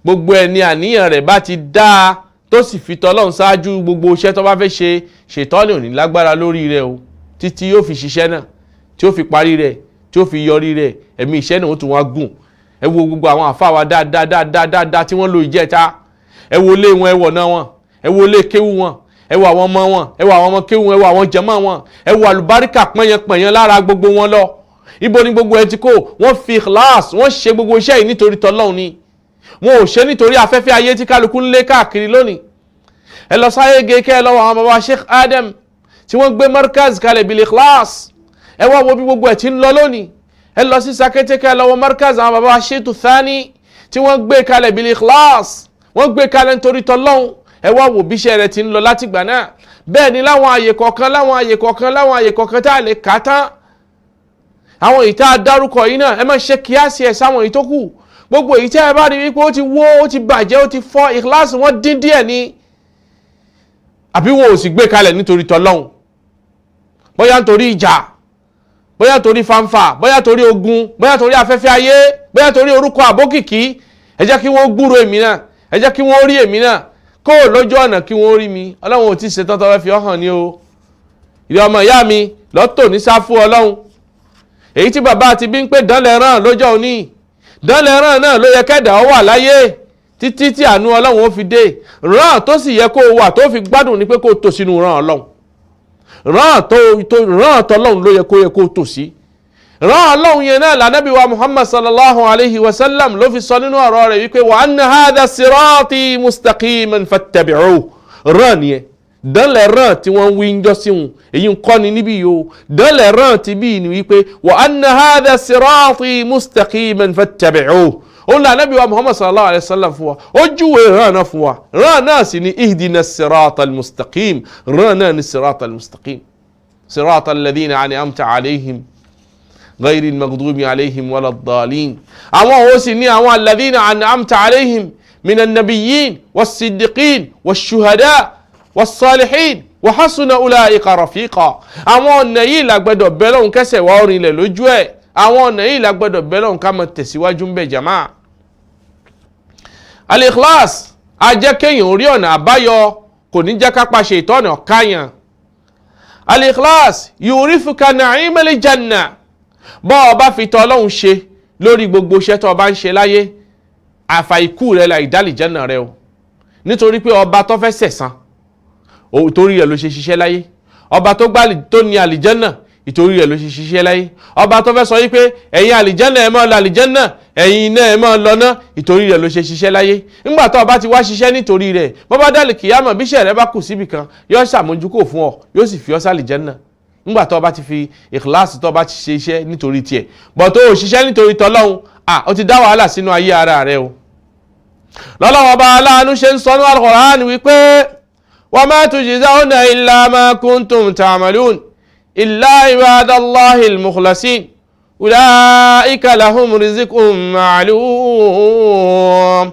gbogbo ẹni àníyàn rẹ̀ bá ti dáa tó sì fi tọ́lọ́run ṣáájú gbogbo iṣẹ́ tó bá fẹ́ ṣe, ṣètọ́ni ò ní lágbára lórí rẹ̀ o, títí yóò fi ṣiṣẹ́ náà, tí ó fi parí rẹ̀, tí ó fi yọrí rẹ̀, ẹ̀mí iṣẹ́ náà ó tún wá gùn. ẹ wo gbogbo àwọn àfáà wa dáadáa tí wọ́n lo ìjẹta, ẹ wo ilé wọn, ẹ wọ̀ náà wọn, ẹ wo ilé kéwú wọn, ẹ wo àwọn ọmọ wọn, ẹ wo àwọn ọmọ kéwú wọn, ẹ wo àwọn jàmá wọn, ẹ wo àlùbáríkà pọ̀nyẹ̀pọ̀nyẹ̀ lára gbogbo wọn lọ. ibo ni gbogbo ẹ ti kó? wọ́n fi ikhlas, wọ́n ṣe gbogbo iṣẹ́ yìí nítorí tọ́lọ́run ni, wọn ò ṣe nítorí afẹ́fẹ́ ayé tí kálukú ń lé káàkiri lónìí. ẹ lọ sáyé gẹ́kẹ́ ẹ lọ́wọ́ àwọn bàbá Sheikh Adam tí wọ́n gbé markaz kalẹ̀ bil ikhlas, ẹ wá wo bí gbogbo ẹ̀ ti ń lọ lónìí. ẹ lọ sí Sakétékẹ́ ẹ lọ́wọ́ markaz àwọn bàbá Chitou Sanni tí wọ́n gbé kalẹ̀ bil ikhlas, wọ́n gbé kalẹ̀ nítorí tọ́lọ́hun. ẹ wá wo bí iṣẹ́ rẹ̀ ti ń lọ látìgbà náà. bẹ́ẹ̀ ni láwọn àyè kọ̀ọ̀kan tá a lè kà tán. àwọn ìta dárúkọ yìí náà ẹ má ṣe kíyàsí ẹ̀ sáwọn èyí tó kù. gbogbo èyí tẹ́ ẹ bá rí wípé ó ti wó, ó ti bàjẹ́, ó ti fọ́, ikhlas wọn dín díẹ̀ ni. àbí wọn ò sì gbé kalẹ̀ nítorí tọ́lọ́hun, bóyá nítorí ìjà, bóyá nítorí fanfa, bóyá nítorí ogun, bóyá nítorí afẹ́fẹ́ ayé, bóyá nítorí orúkọ àbókìkí. ẹ jẹ́ kí wọ́n gbúrò èmi náà, ẹ jẹ́ kí wọ́n rí èmi náà, kó lójú ọ̀nà kí wọ́n rí mi. Ọlọ́run ò tí ì ṣetán tó fẹ́ fi ọ́ hàn ní o. ìrẹ́ ọmọ ìyá mi lọ́tò ní sáfù Ọlọ́run, èyí tí bàbá àti bí ń pè dánlẹ̀ ràn lọ́jọ́ òní, dánlẹ̀ ràn náà ló yẹ kẹ́dà ọ wà láyé títí tí àánú Ọlọ́run ó fi dé. ràn tó sì yẹ kó wà tó fi gbádùn ní pé kó tò sínú ràn Ọlọ́run, ràn tọ́lọ́run ló yẹ kó tò sí. ràn Ọlọ́run yẹn náà lànàbí wa Muhammad sallallahu alayhi wa sallam ló fi sọ nínú ọ̀rọ̀ rẹ̀ wípé wa anna hadha sirati mustaqiman fattabi'uhu. ràn nìyẹn, dánlẹ̀ ràn tí wọ́n wí ń jọ sí wọn, èyí ń kọ́ ni níbí yìí o. dánlẹ̀ ràn tí bí ni wípé wa anna hadha sirati mustaqiman fattabi'uhu. òun là nàbí wa Muhammad sallallahu alayhi wa sallam fún wa, ó júwe ràn náà fún wa. ràn náà sì ni ihdina sirata al-mustaqim, ràn náà ni sirata al-mustaqim, sirata alladhina an'amta alayhim غير المغضوب عليهم ولا الضالين. àwọn ó sì ní àwọn الذين أنعمت عليهم من النبيين والصديقين والشهداء والصالحين وحسن أولئك رفيقا. àwọn ọ̀nà yìí la gbọ́dọ̀ bẹ́ lọ́hùn kẹsẹ̀ wá orin ilẹ̀ lójú ẹ̀. àwọn ọ̀nà yìí la gbọ́dọ̀ bẹ́ lọ́hùn ká máa tẹ̀síwájú ń bẹ̀ jàmá. al-ikhlas a jẹ́ kéèyàn orí ọ̀nà àbáyọ, kò ní jẹ́ ká pa ṣe ìtọ́nà káyàn. al-ikhlas yurifuka na'ima al-janna. bọ́ ọ bá fi tọ́ Ọlọ́run ṣe lórí gbogbo iṣẹ́ tó bá ń ṣe láyé, àfàìkú rẹ̀ la ìdálìjánà rẹ o. nítorí pé ọba tó fẹ́ sẹ̀san torí rẹ̀ ló ṣe ṣiṣẹ́ láyé. ọba tó ní àlìjánà ìtorí rẹ̀ ló ṣe ṣiṣẹ́ láyé. Ọba tó fẹ́ sọ yí pé ẹ̀yin àlìjẹ́nà ẹ máa lọ àlìjẹ́nà, ẹ̀yin iná ẹ máa lọ náà, ìtorí rẹ̀ ló ṣe ṣiṣẹ́ láyé. Nígbà tó ọba ti wá ṣiṣẹ́ nítorí rẹ̀, bó bá dálì kìyàmọ̀ bí iṣẹ́ rẹ̀ bá kù síbì kan, yóò ṣàmójúkò fún ọ, yóò sì fi ọ sálìjẹ́nà. Nígbà tó ọba ti fi ìkìláàsì tó ọba ti ṣe iṣẹ́ nítorí tiẹ̀. Bọ̀ tó o ṣiṣẹ́ nítorí tọlọ́hun, ó ti dá wàhálà sínú ayé ara rẹ o. Lọ́lọ́wọ́ bá aláàánú ṣe ń sọ ní Al-Qur'an wípé wa ma tujzawna illa ma kuntum ta'malun illa ibadallahi al-mukhlasin ulaika lahum rizqun ma'lum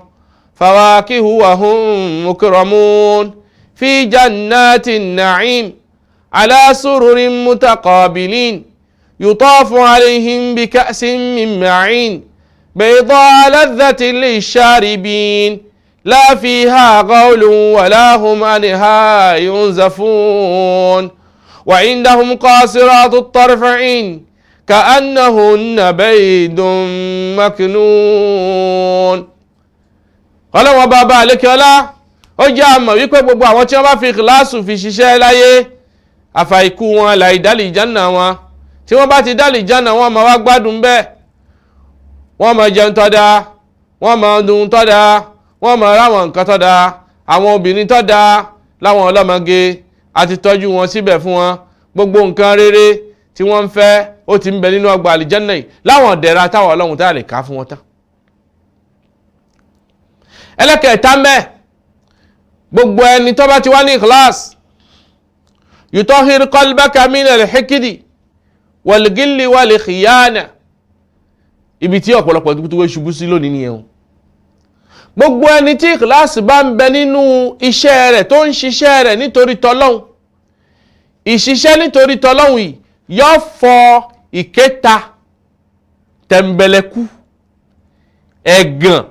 fawakihu wa hum mukramun fi jannatin na'im ala sururin mutaqabilin yutafu alayhim bi ka'sin min ma'in بيضاء لذة للشاربين لا فيها غول ولا هم عنها ينزفون وعندهم قاصرات الطرف عين كأنهن بيض مكنون. ọlọ́wọ́ bàbá àlékẹ́ọ́lá ó jẹ́ àmọ̀ wípé gbogbo àwọn tí wọ́n bá fi ìkìláàsù fi ṣiṣẹ́ láyé àfàìkú wọn láì dálì jánà wọn, tí wọ́n bá ti dálì jánà wọn máa wá gbádùn bẹ́ẹ̀, wọ́n máa jẹun tó dáa, wọ́n máa dùn tó dáa, wọ́n máa ráwọn nǹkan tó dáa, àwọn obìnrin tó dáa láwọn ọlọ́mọge àti tọ́jú wọn síbẹ̀ fún wọn, gbogbo nǹkan rere tí wọ́n ń fẹ́ ó ti ń bẹ nínú ọgbà àlìjẹ́nnà yìí láwọn dẹ̀ra táwọn ọlọ́run tá lè ká fún wọn tán. ẹlẹ́kẹ̀ẹ́ta mẹ́ gbogbo ẹni tó bá ti wá ní ikhlas yutahhir qalbaka min al-hikdi wal-gilli wal-khiyana, ibi tí ọ̀pọ̀lọpọ̀ tó ṣubú sí lónìí nìyẹn o. gbogbo ẹni tí ìkìláàsì bá ń bẹ nínú iṣẹ́ rẹ̀ tó ń ṣiṣẹ́ rẹ̀ nítorí tọlọ́hun, ìṣiṣẹ́ nítorí tọlọ́hun yìí yóò fọ ìkẹta, tẹ̀m̀bẹ̀lẹ̀kú, ẹ̀gàn,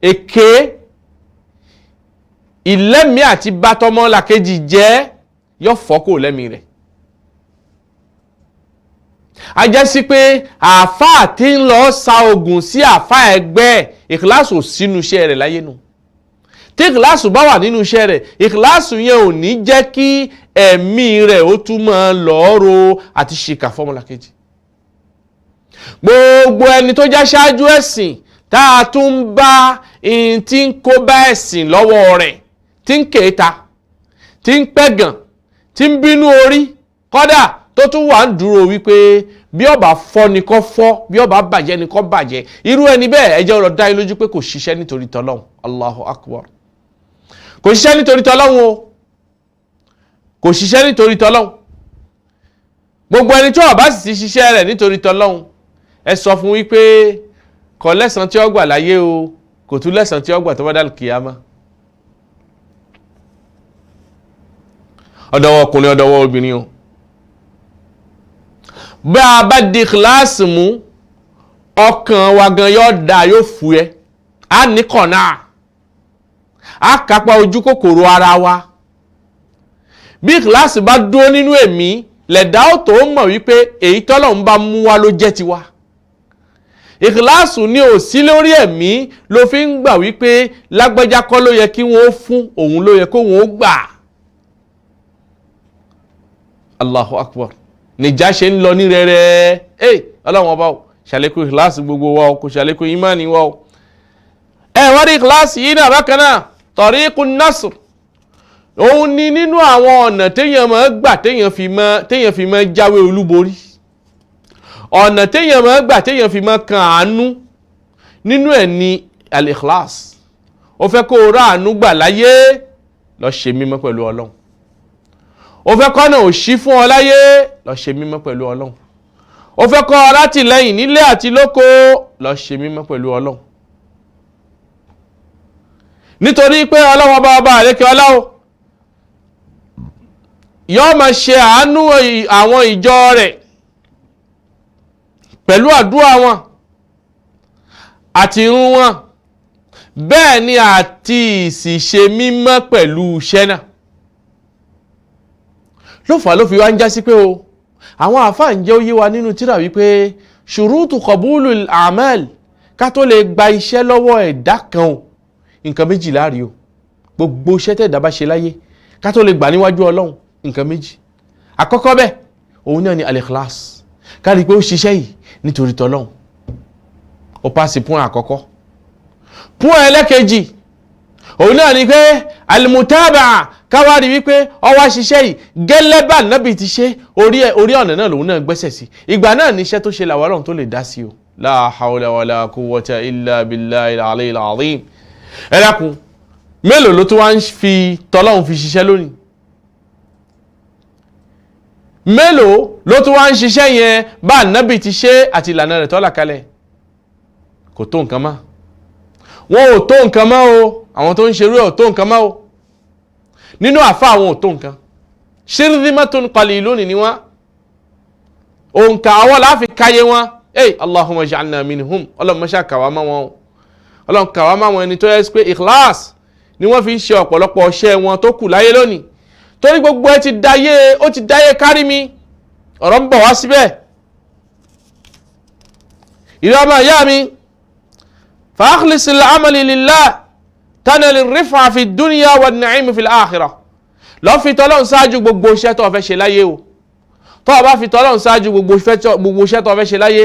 èké, ìlẹ́mìí àti bátọ́mọ́làkejì jẹ́ yóò fọ́ kò lẹ́mìí rẹ̀. a jẹ́ sí pé àáfàá tí ń lọ sa oògùn sí àáfàá ẹgbẹ́ ìkìláàsù sínú iṣẹ́ rẹ̀ láyé nù. tí ìkìláàsù bá wà nínú iṣẹ́ rẹ̀, ìkìláàsù yẹn ò ní jẹ́ kí ẹ̀mí rẹ̀ ó tún máa lọ́ọ́rọ̀ àti ṣìkà fọ́mọlàkejì. gbogbo ẹni tó já ṣáájú ẹ̀sìn tá a tún bá ẹni tí ń kó bá ẹ̀sìn lọ́wọ́ rẹ̀, tí ń kéta, tí ń pẹ̀gàn, tí ń bínú orí, kódà tó tún wà ń dúró wípé bí ó bá fọ́ ni kó fọ́, bí ó bá bàjẹ́ ni kó bàjẹ́, irú ẹni bẹ́ẹ̀ ẹ jẹ́ ó dá yín lójú pé kò ṣiṣẹ́ nítorí tọlọ́hun. Allahu akbar. kò ṣiṣẹ́ nítorí tọlọ́hun o, kò ṣiṣẹ́ nítorí tọlọ́hun. gbogbo ẹni tí ó bá sì ti ṣiṣẹ́ rẹ̀ nítorí tọlọ́hun, ẹ sọ fún wípé kò lẹ́san tí ó gbà láyé o, kò tún lẹ́san tí ó gbà tó bá dal kìyàmá. ọ̀dọ̀wọ́ ọkùnrin, ọ̀dọ̀wọ́ obìnrin o. bí a bá di kíláàsì mú, ọkàn wa gan yóò dáa, yóò fúyẹ́, a ní kọ̀nà, a kápá ojú kòkòrò ara wa. bí kíláàsì bá dúró nínú ẹ̀mí, lẹ̀dá ó tó mọ̀ wípé èyí tọ́lọ́run bá mú wa ló jẹ́ tiwa. ìkíláàsì ní ò sí lórí ẹ̀mí ló fi ń gbà wípé lágbájá kọ́ ló yẹ kí wọ́n ó fún, òun ló yẹ kó wọ́n ó gbà. Allahu akbar. nìjà ṣe ń lọ ní rẹ̀rẹ̀, ọlọ́run ọba ò ṣàlékún ìkìláàsì gbogbo wa o, kò ṣàlékún ìmánì wa o. wọ́n rí ìkìláàsì yìí náà bákan náà tariqun nasr, òun ni nínú àwọn ọ̀nà téèyàn máa gbà téèyàn fi máa jáwé olúborí, ọ̀nà téèyàn máa gbà téèyàn fi máa kan àánú, nínú ẹ̀ ni al-ikhlas. ó fẹ́ kó o rá àánú gbà láyé, lọ ṣe mímọ́ pẹ̀lú ọlọ́run. ó fẹ́ kọ́nà òṣì fún ọ láyé, lọ ṣe mímọ́ pẹ̀lú ọlọ́run. ó fẹ́ kọ́ ọ látìlẹ́yìn nílé àti lóko, lọ ṣe mímọ́ pẹ̀lú ọlọ́run. nítorí pé ọlọ́run ọba àlékẹ́ ọlọ́run yóò máa ṣe àánú àwọn ìjọ rẹ̀ pẹ̀lú àdúrà wọn àti irun wọn, bẹ́ẹ̀ ni àti ìsìṣe mímọ́ pẹ̀lú iṣẹ́ náà. ló fà ló fi wá ń já sí pé o, àwọn àfáà ń jẹ́ ó yé wa nínú tírà wípé ṣùrútù qabulul a'mal, ká tó lè gba iṣẹ́ lọ́wọ́ ẹ̀dá kan o, nǹkan méjì láàrí o. gbogbo iṣẹ́ tẹ̀dá bá ṣe láyé ká tó lè gbà níwájú ọlọ́run, nǹkan méjì. àkọ́kọ́ bẹ́ẹ̀ òun náà ni al-ikhlas kárí pé ó ṣiṣẹ́ yìí nítorí t'Ọlọ́run ó pàṣẹ point àkọ́kọ́. point ẹlẹ́kejì òun náà ni pé al-mutaba'a káwárí wípé ọwá ṣiṣẹ́ yìí gẹ́lẹ́ bá nábì ti ṣe orí ọ̀nà náà lòun náà gbẹ́sẹ̀ sí. ìgbà náà ní iṣẹ́ tó ṣe làwọn Ọlọ́run tó lè dá sí o. la hawla wala quwwata illa billahi al-aliyyil azim. ẹ dákun mélòó ló tún wá ń fi t'Ọlọ́run fi ṣiṣẹ́ lónìí? mélòó ló tún wá ń ṣiṣẹ́ yẹn bá nábì ti ṣe àti ìlànà rẹ̀ tọ́lá kalẹ̀? kò tó nǹkan mọ́. wọn ò tó nǹkan mọ́ o. àwọn tó ń ṣerú ẹ̀ ò tó nǹkan mọ́ o. nínú àfa àwọn ò tó nǹkan. shirzimatun qalilun ni wọ́n. òǹkà àwọn láàfin káyé wọn. Allahumma ij'alna minhum. ọlọ́run mọ́ṣá kàwá mọ́ wọn o. ọlọ́run kàwá mọ́ wọn ẹni tó yẹ pé ikhlas ni wọ́n fi ń ṣe ọ̀pọ̀lọpọ̀ ọṣẹ́ wọn tó kù láyé lónìí. torí gbogbo ẹ ó ti dáyé kárí mi. ọ̀rọ̀ ń bọ̀ wá síbẹ̀. ìrẹ́ ọmọ ìyá mi. فأخلص العمل لله تنال الرفعة في الدنيا والنعيم في الآخرة. lọ fi t'Ọlọ́run ṣáájú gbogbo iṣẹ́ tó fẹ́ ṣe láyé o. tó bá fi t'Ọlọ́run ṣáájú gbogbo iṣẹ́ tó fẹ́ ṣe láyé,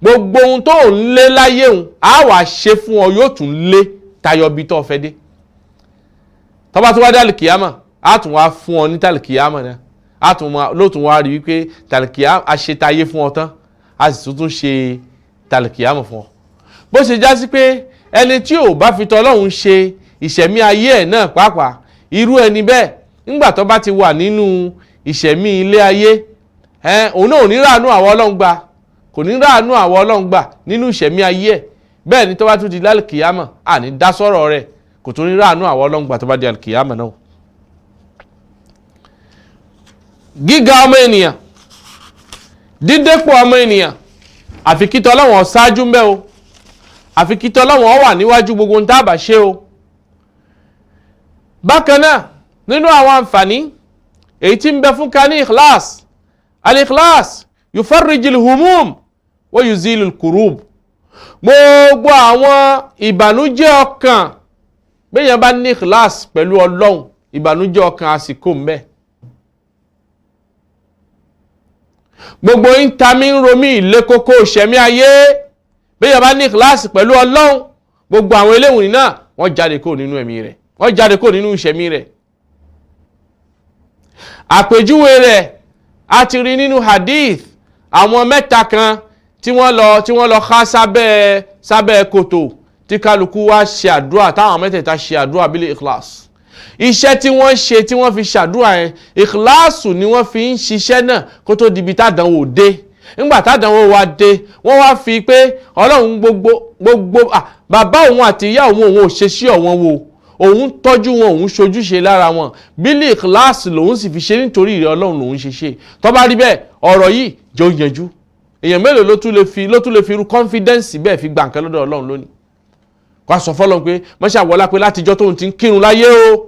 gbogbo ohun tó ń lé láyé òun á wà ṣe fún ọ, yóò tún lé tayọ bí tó fẹ́ dé. tó bá tún wá dálì kìyàmà á tún wá fún ọ ní tálì kìyàmà náà, á tún wá rí wípé tálì kìyàmà á ṣe tayé fún ọ tán, á sì tún ṣe tálì kìyàmà fún ọ. bó ṣe já sí pé ẹni tí ò bá fi t'Ọlọ́run ṣe ìṣẹ̀mí ayé ẹ̀ náà pàápàá, irú ẹni bẹ́ẹ̀ nígbà tó bá ti wà nínú ìṣẹ̀mí ilé ayé, òun náà ò ní ráàánú àwọn Ọlọ́run gbà, kò ní ráàánú àwọn Ọlọ́run gbà nínú ìṣẹ̀mí ayé ẹ̀. bẹ́ẹ̀ ni tó bá tún di lálùkìyàmọ̀ àní dá sọ́rọ̀ rẹ̀, kò tún ní ráàánú àwọn Ọlọ́run gbà tó bá di lálùkìyàmọ̀ náà. gíga ọmọ ènìyàn, dídépò ọmọ ènìyàn, àfi kí t'Ọlọ́run ṣáájú ń bẹ o, àfi kí t'Ọlọ́run wà níwájú gbogbo ń tábà ṣe o. bákan náà nínú àwọn àǹfààní èyí tí ń bẹ fún ká ní ikhlas, al-ikhlas yufarrijul humum wa yuzilul kurub. gbogbo àwọn ìbànújẹ́ ọkàn, béèyàn bá ní ikhlas pẹ̀lú Ọlọ́run, ìbànújẹ́ ọkàn àsìkò ń bẹ. gbogbo ń ta mí ń romí ilé kókó ìṣẹ̀mí ayé, béèyàn bá ní ikhlas pẹ̀lú Ọlọ́run, gbogbo àwọn eléwùn náà wọ́n jáde kó nínú ẹ̀mí rẹ̀, wọ́n jáde kó nínú ìṣẹ̀mí rẹ̀. àpèjúwe rẹ̀ a ti rí nínú hadith àwọn mẹ́ta kan tí wọ́n lọ há sábẹ́ kòtò tí kálukú wá ṣe àdúrà, táwọn mẹ́tẹ̀ẹ̀ta ṣe àdúrà bílẹ̀ ikhlas. iṣẹ́ tí wọ́n ṣe tí wọ́n fi ṣàdúrà yẹn, ikhlasu ni wọ́n fi ń ṣiṣẹ́ náà kó tó dibi tádánwò dé. nígbà tádánwò wá dé, wọ́n wá fi pé Ọlọ́run gbogbo bàbá òun àti ìyá òun ò ṣe sí ọ̀wọ́n wo, òun tọ́jú wọn, òun ṣojúṣe lára wọn, bílí ìkíláàsì lòun sì fi ṣe nítorí ìrẹ́ Ọlọ́run lòun ṣe. tó bá rí bẹ́ẹ̀, ọ̀rọ̀ yìí jẹ́ ó yanjú. èèyàn mélòó ló tún lè fi irú confidence bẹ́ẹ̀ fi gba nǹkan lọ́dọ̀ Ọlọ́run lónìí? kó a sọ fọ́lọ́run pé mọ́ṣá wọlá pé látijọ́ tóun ti ń kírun láyé o,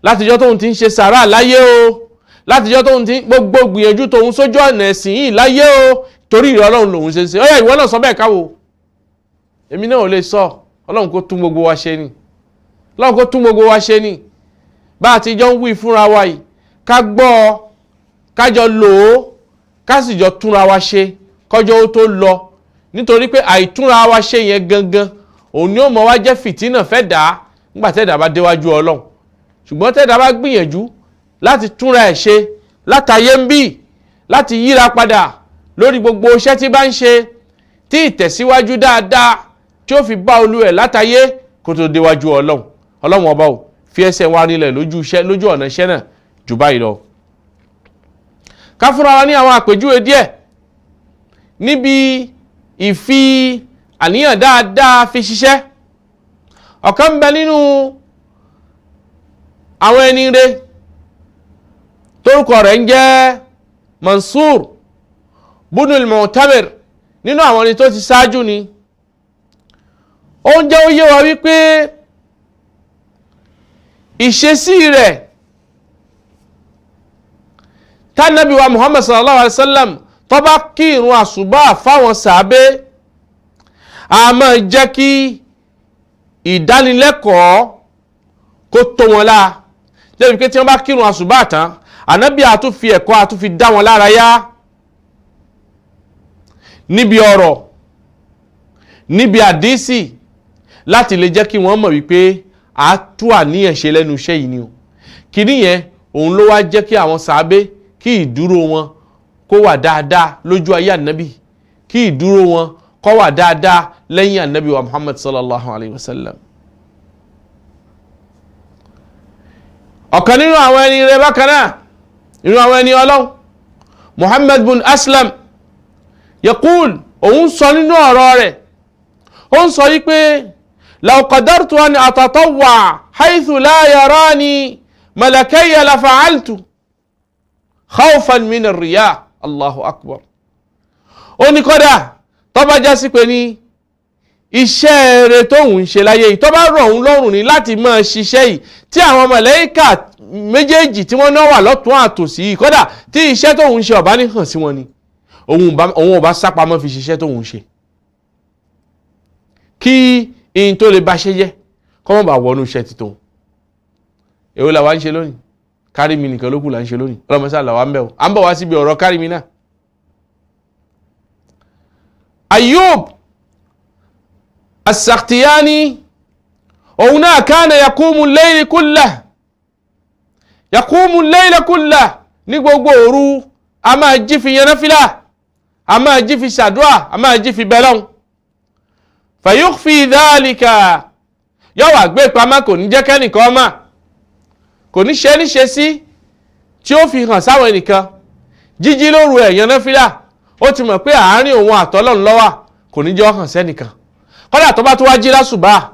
látijọ́ tóun ti ń ṣe sàrà láyé o, látijọ́ tóun ti gbogbo gbìyànjú tóun sójú ọ̀nà ẹ̀sìn yìí láyé o, torí ìrẹ́ Ọlọ́run lòun ṣe. ó yá ìwọ náà sọ bẹ́ẹ̀ káwo. èmi náà ò lè sọ. Ọlọ́run kó tún gbogbo wa ṣe ni. Ọlọ́run kó tún gbogbo wa ṣe ni. bá a ti jọ ń wí fúnra wa yìí, ká gbọ́, ká jọ lò ó, ká sì jọ túnra wa ṣe kọjọ́ ó tó lọ. nítorí pé àìtúnra wa ṣe yẹn gangan òun ni ó mọ wá jẹ́ fìtínà fẹ́ dà á nígbà tẹ́dà bá déwájú Ọlọ́run. ṣùgbọ́n tẹ́dà bá gbìyànjú láti túnra ẹ̀ ṣe látayé ń bì, láti yíra padà lórí gbogbo iṣẹ́ tí bá ń ṣe, tí ìtẹ̀síwájú dáadáa tí ó fi bá olú ẹ̀ látayé kó tó déwájú Ọlọ́run. Ọlọ́run ọba ò fi ẹsẹ̀ wa nílẹ̀ lójú ọ̀nà iṣẹ́ náà jù báyìí lọ. ká fúnra wa ní àwọn àpèjúwe díẹ̀ níbi ìfi àníyàn dáadáa fi ṣiṣẹ́. ọ̀kan ń bẹ nínú àwọn ẹni rẹ̀ tórúkọ rẹ̀ ń jẹ́ Mansur bunul Mu'tamir, nínú àwọn ẹni tó ti ṣáájú ni. ó ń jẹ́ ó yé wa wípé ìṣesí rẹ̀ tánàbí wa Muhammad sallallahu alaihi wasallam tó bá kí ìrun àsùbá fáwọn sàábé, a máa jẹ́ kí ìdánilẹ́kọ̀ọ́ kó tó wọn láà. jẹ́bi pé tí wọ́n bá kí ìrun àsùbá tán, ànábì àtún fi ẹ̀kọ́ àtún fi dá wọn lára yá níbi ọ̀rọ̀ níbi àdísì láti lè jẹ́ kí wọ́n mọ̀ wípé a tú àníyàn ṣe lẹ́nu iṣẹ́ yìí ni o kìíní yẹn òun ló wá jẹ́ kí àwọn sàábé kí ìdúró wọn kó wà dáadáa lójú ayé ànábì kí ìdúró wọn kó wà dáadáa lẹ́yìn ànábì wa Muhammad sallallahu alayhi wa sallam. ọ̀kan nínú àwọn ẹni rẹ̀ bákan náà nínú àwọn ẹni ọlọ́run Muhammad bin Aslam yaqul òun sọ nínú ọ̀rọ̀ rẹ̀ ó ń sọ yí pé law qadartu an atatawwa haythu la yarani malakayya la fa'altu khawfan min ar-riya. Allahu akbar. ó ní kódà tó bá já sí pé ní iṣẹ́ rẹ̀ tóun ń ṣe láyé yìí tó bá rọ̀ òun lọ́rùn ní láti máa ṣiṣẹ́ yìí tí àwọn màláíkà méjèèjì tí wọ́n náà wà lọ́tún àtòsí yìí kódà tí iṣẹ́ tóun ń ṣe ọ̀bá ní hàn sí wọn ni òun ò bá sápamọ́ fi ṣiṣẹ́ tóun ń ṣe kí in tó lè bá ṣe jẹ́ kọ́ mọ́ bá wọnú iṣẹ́ ti tóun. èwo là wá ń ṣe lónìí kárí mi nìkan ló kù là ń ṣe lónìí ọlọ́mọṣá là wá ń bẹ̀ ọ́ à ń bọ̀ wá síbi ọ̀rọ̀ kárí mi náà. Ayub as-Sakhtiyani òun náà kana yaqumu al-layla kullah ní gbogbo òru a máa jí fi yan náfílà a máa jí fi ṣàdúà a máa jí fi bẹ́lọ́n fayukhfi dhalika yóò wà gbé pamọ́ kò ní jẹ́ kẹ́nìkan ọmọ kò ní ṣe níṣe sí tí ó fi hàn sáwọn ẹnìkan jíjí lóru ẹ̀yàn náfílà ó ti mọ̀ pé àárín òun àtọ́lọ́run ló wà kò ní jẹ́ hàn sẹ́nìkan kódà tó bá tó wá jí lásùbà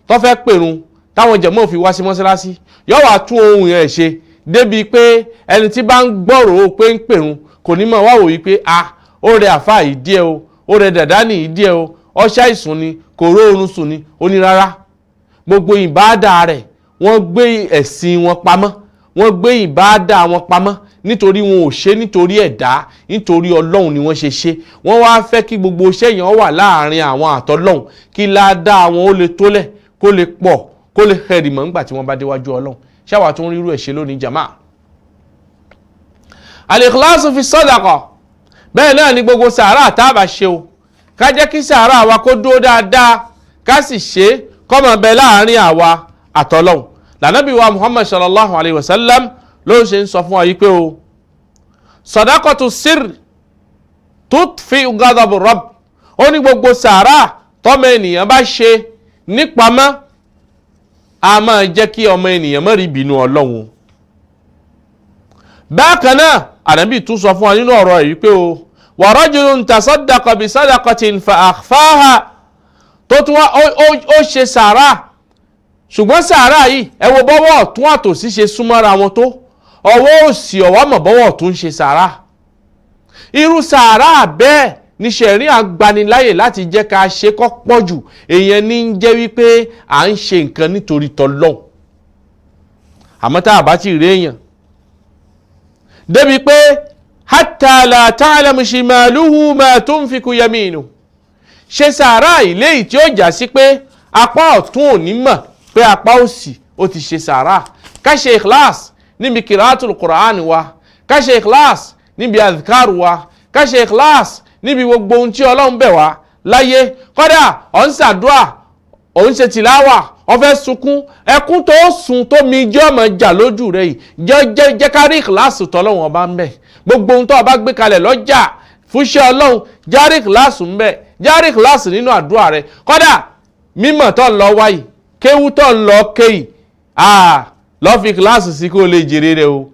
tó fẹ́ pèrun táwọn jẹ̀mọ́ fi wá sí mọ́sálásí yóò wá tún ohun yẹn ṣe débi pé ẹni tí bá ń gbọ́rò pé ń pèrun kò ní mọ̀ wá wò wípé ó rẹ àfáà yìí díẹ̀ o ó rẹ dàdánì yìí díẹ̀ o ọṣà ìsùn ni kò róorun sùn ni ó ní rárá gbogbo ìbáàdà rẹ̀ wọ́n gbé ẹ̀sìn wọn pamọ́ wọ́n gbé ìbáàdà wọn pamọ́ nítorí wọn ò ṣe nítorí ẹ̀dá nítorí ọlọ́run ni wọ́n ṣe wọ́n wá fẹ́ kí gbogbo iṣẹ́ yẹn wà láàrin àwọn àtọ́lọ́run kí ládàá wọn ó lè tólẹ̀ kó lè pọ̀ kó lè hẹ̀rìmọ̀ nígbà tí wọ́n bá déwájú ọlọ́run ṣáwà tó ń rírú ẹ̀ ṣe lónìí jama. al-ikhlasu fi sadaqa bẹ́ẹ̀ náà ni gbogbo sàárà tábà ṣe o ká jẹ́ kí sàárà wa kó dúró dáadáa ká sì ṣe kọ́mọ bẹ láàrin àwa àtọ́lọ́hun lànàbí wa Muhammad sallallahu alayhi wa sallam ló ṣe ń sọ fún wa yìí pé o sadaqatu sirr tutfi ghadabu rabb ó ní gbogbo sàárà tọ́mọ ènìyàn bá ṣe nípamọ́ a máa jẹ́ kí ọmọ ènìyàn má rí ìbínú ọlọ́run. bákan náà ànábì tún sọ fún wa nínú ọ̀rọ̀ yìí pé o wa rajulun tasaddaqa bi sadaqatin fa akhfaha tó tún wá ó ṣe sàárà ṣùgbọ́n sàárà yìí ẹ wo bọ́wọ́ ọ̀tún àtòsí ṣe súnmọ́ra wọn tó ọwọ́ òsì ọ̀wá mọ̀ bọ́wọ́ ọ̀tún ṣe sàárà irú sàárà bẹ́ẹ̀ ní ṣẹ̀rí àgbaniláyè láti jẹ́ ká ṣe kó pọ̀ jù èèyàn ní ń jẹ́ wípé à ń ṣe nǹkan nítorí tọlọ́hun àmọ́ tá a bá ti rí èèyàn débi pé hatta la ta'lamu shimaluhu ma tunfiqu yaminu ṣe sàárà ilé yìí tí ó jà sí pé apá ọ̀tún ò ní mọ̀ pé apá òsì ó ti ṣe sàárà ká ṣe ikhlas níbi qira'atul Qur'an wa ká ṣe ikhlas níbi adhkar wa ká ṣe ikhlas níbi gbogbo ohun tí Ọlọ́run bẹ̀ wá láyé kódà ọ̀ ń ṣàdúà ọ̀ ń ṣe tìláwà ọ̀ fẹ́ sunkún ẹkún tó sun tó mi jẹ́ ọmọ jà lójú rẹ̀ yìí jẹ́ ká rí ikhlas tọ́lọ́run ọba ń bẹ̀ gbogbo ohun tó ọba gbé kalẹ̀ lọ́jà fúnṣẹ́ Ọlọ́run járí ikhlas ń bẹ̀ járí ikhlas nínú àdúrà rẹ̀ kódà mímọ̀ tó ń lọ wáyìí kéwú tó ń lọ kéyì lọ́ fi ikhlas sí kó lè jèrè rẹ̀ o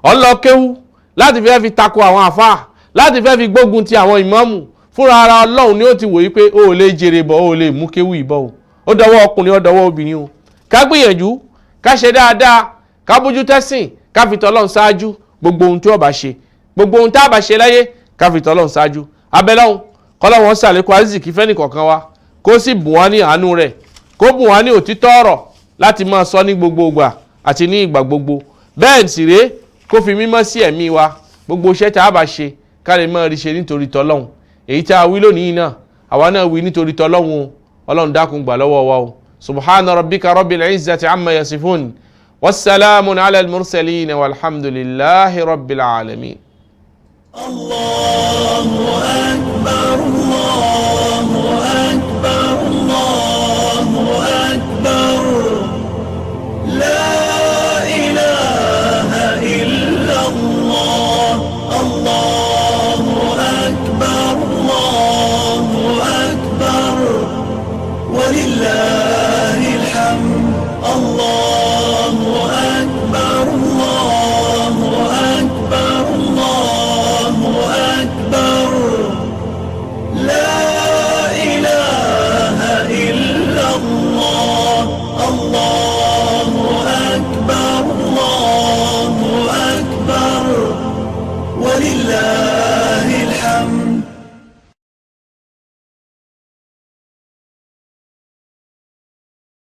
ọ̀ ń lọ kéwú láti fẹ́ fi tako àwọn àfáà láti fẹ́ fi gbógun ti àwọn ìmáàmù fúnra ara Ọlọ́run ni ó ti wòye pé ó lè jèrè bọ̀ ó lè mú kéwú ìbọ̀ o ó dọwọ́ ọkùnrin ó dọwọ́ obìnrin o ká gbìyànjú ká ṣe dáadáa ká bójú tẹ́sìn ká fi tọ́lọ́run ṣáájú gbogbo ohun tí ó bá ṣe gbogbo ohun tá a bá ṣe láyé ká fi tọ́lọ́run ṣáájú abẹ́lọ́hun kọ́lọ́wọ́n ṣàlékún àrísìkí fẹ́nì kọ̀ọ̀kan wa kó sì bùn wá ní àánú rẹ̀ kó bùn wá ní òtítọ́ ọ̀rọ̀ láti máa sọ ní gbogbo ìgbà àti ní ìgbà gbogbo bẹ́ẹ̀ sì rèé kó fi mímọ́ sí ẹ̀mí wa gbogbo iṣẹ́ tá a bá ṣe ká lè máa rí ṣe nítorí tọ́lọ́hun èyí tá a wí lónìí náà àwa náà wí nítorí tọ́lọ́hun o Ọlọ́run dákun gbà lọ́wọ́ wa o subhana rabbika rabbil izzati amma yasifun والسلام على المرسلين والحمد لله رب العالمين. الله أكبر الله أكبر الله أكبر لا إله إلا الله الله أكبر الله أكبر ولله الحمد الله أكبر الله أكبر الله أكبر لا إله إلا الله الله أكبر الله أكبر ولله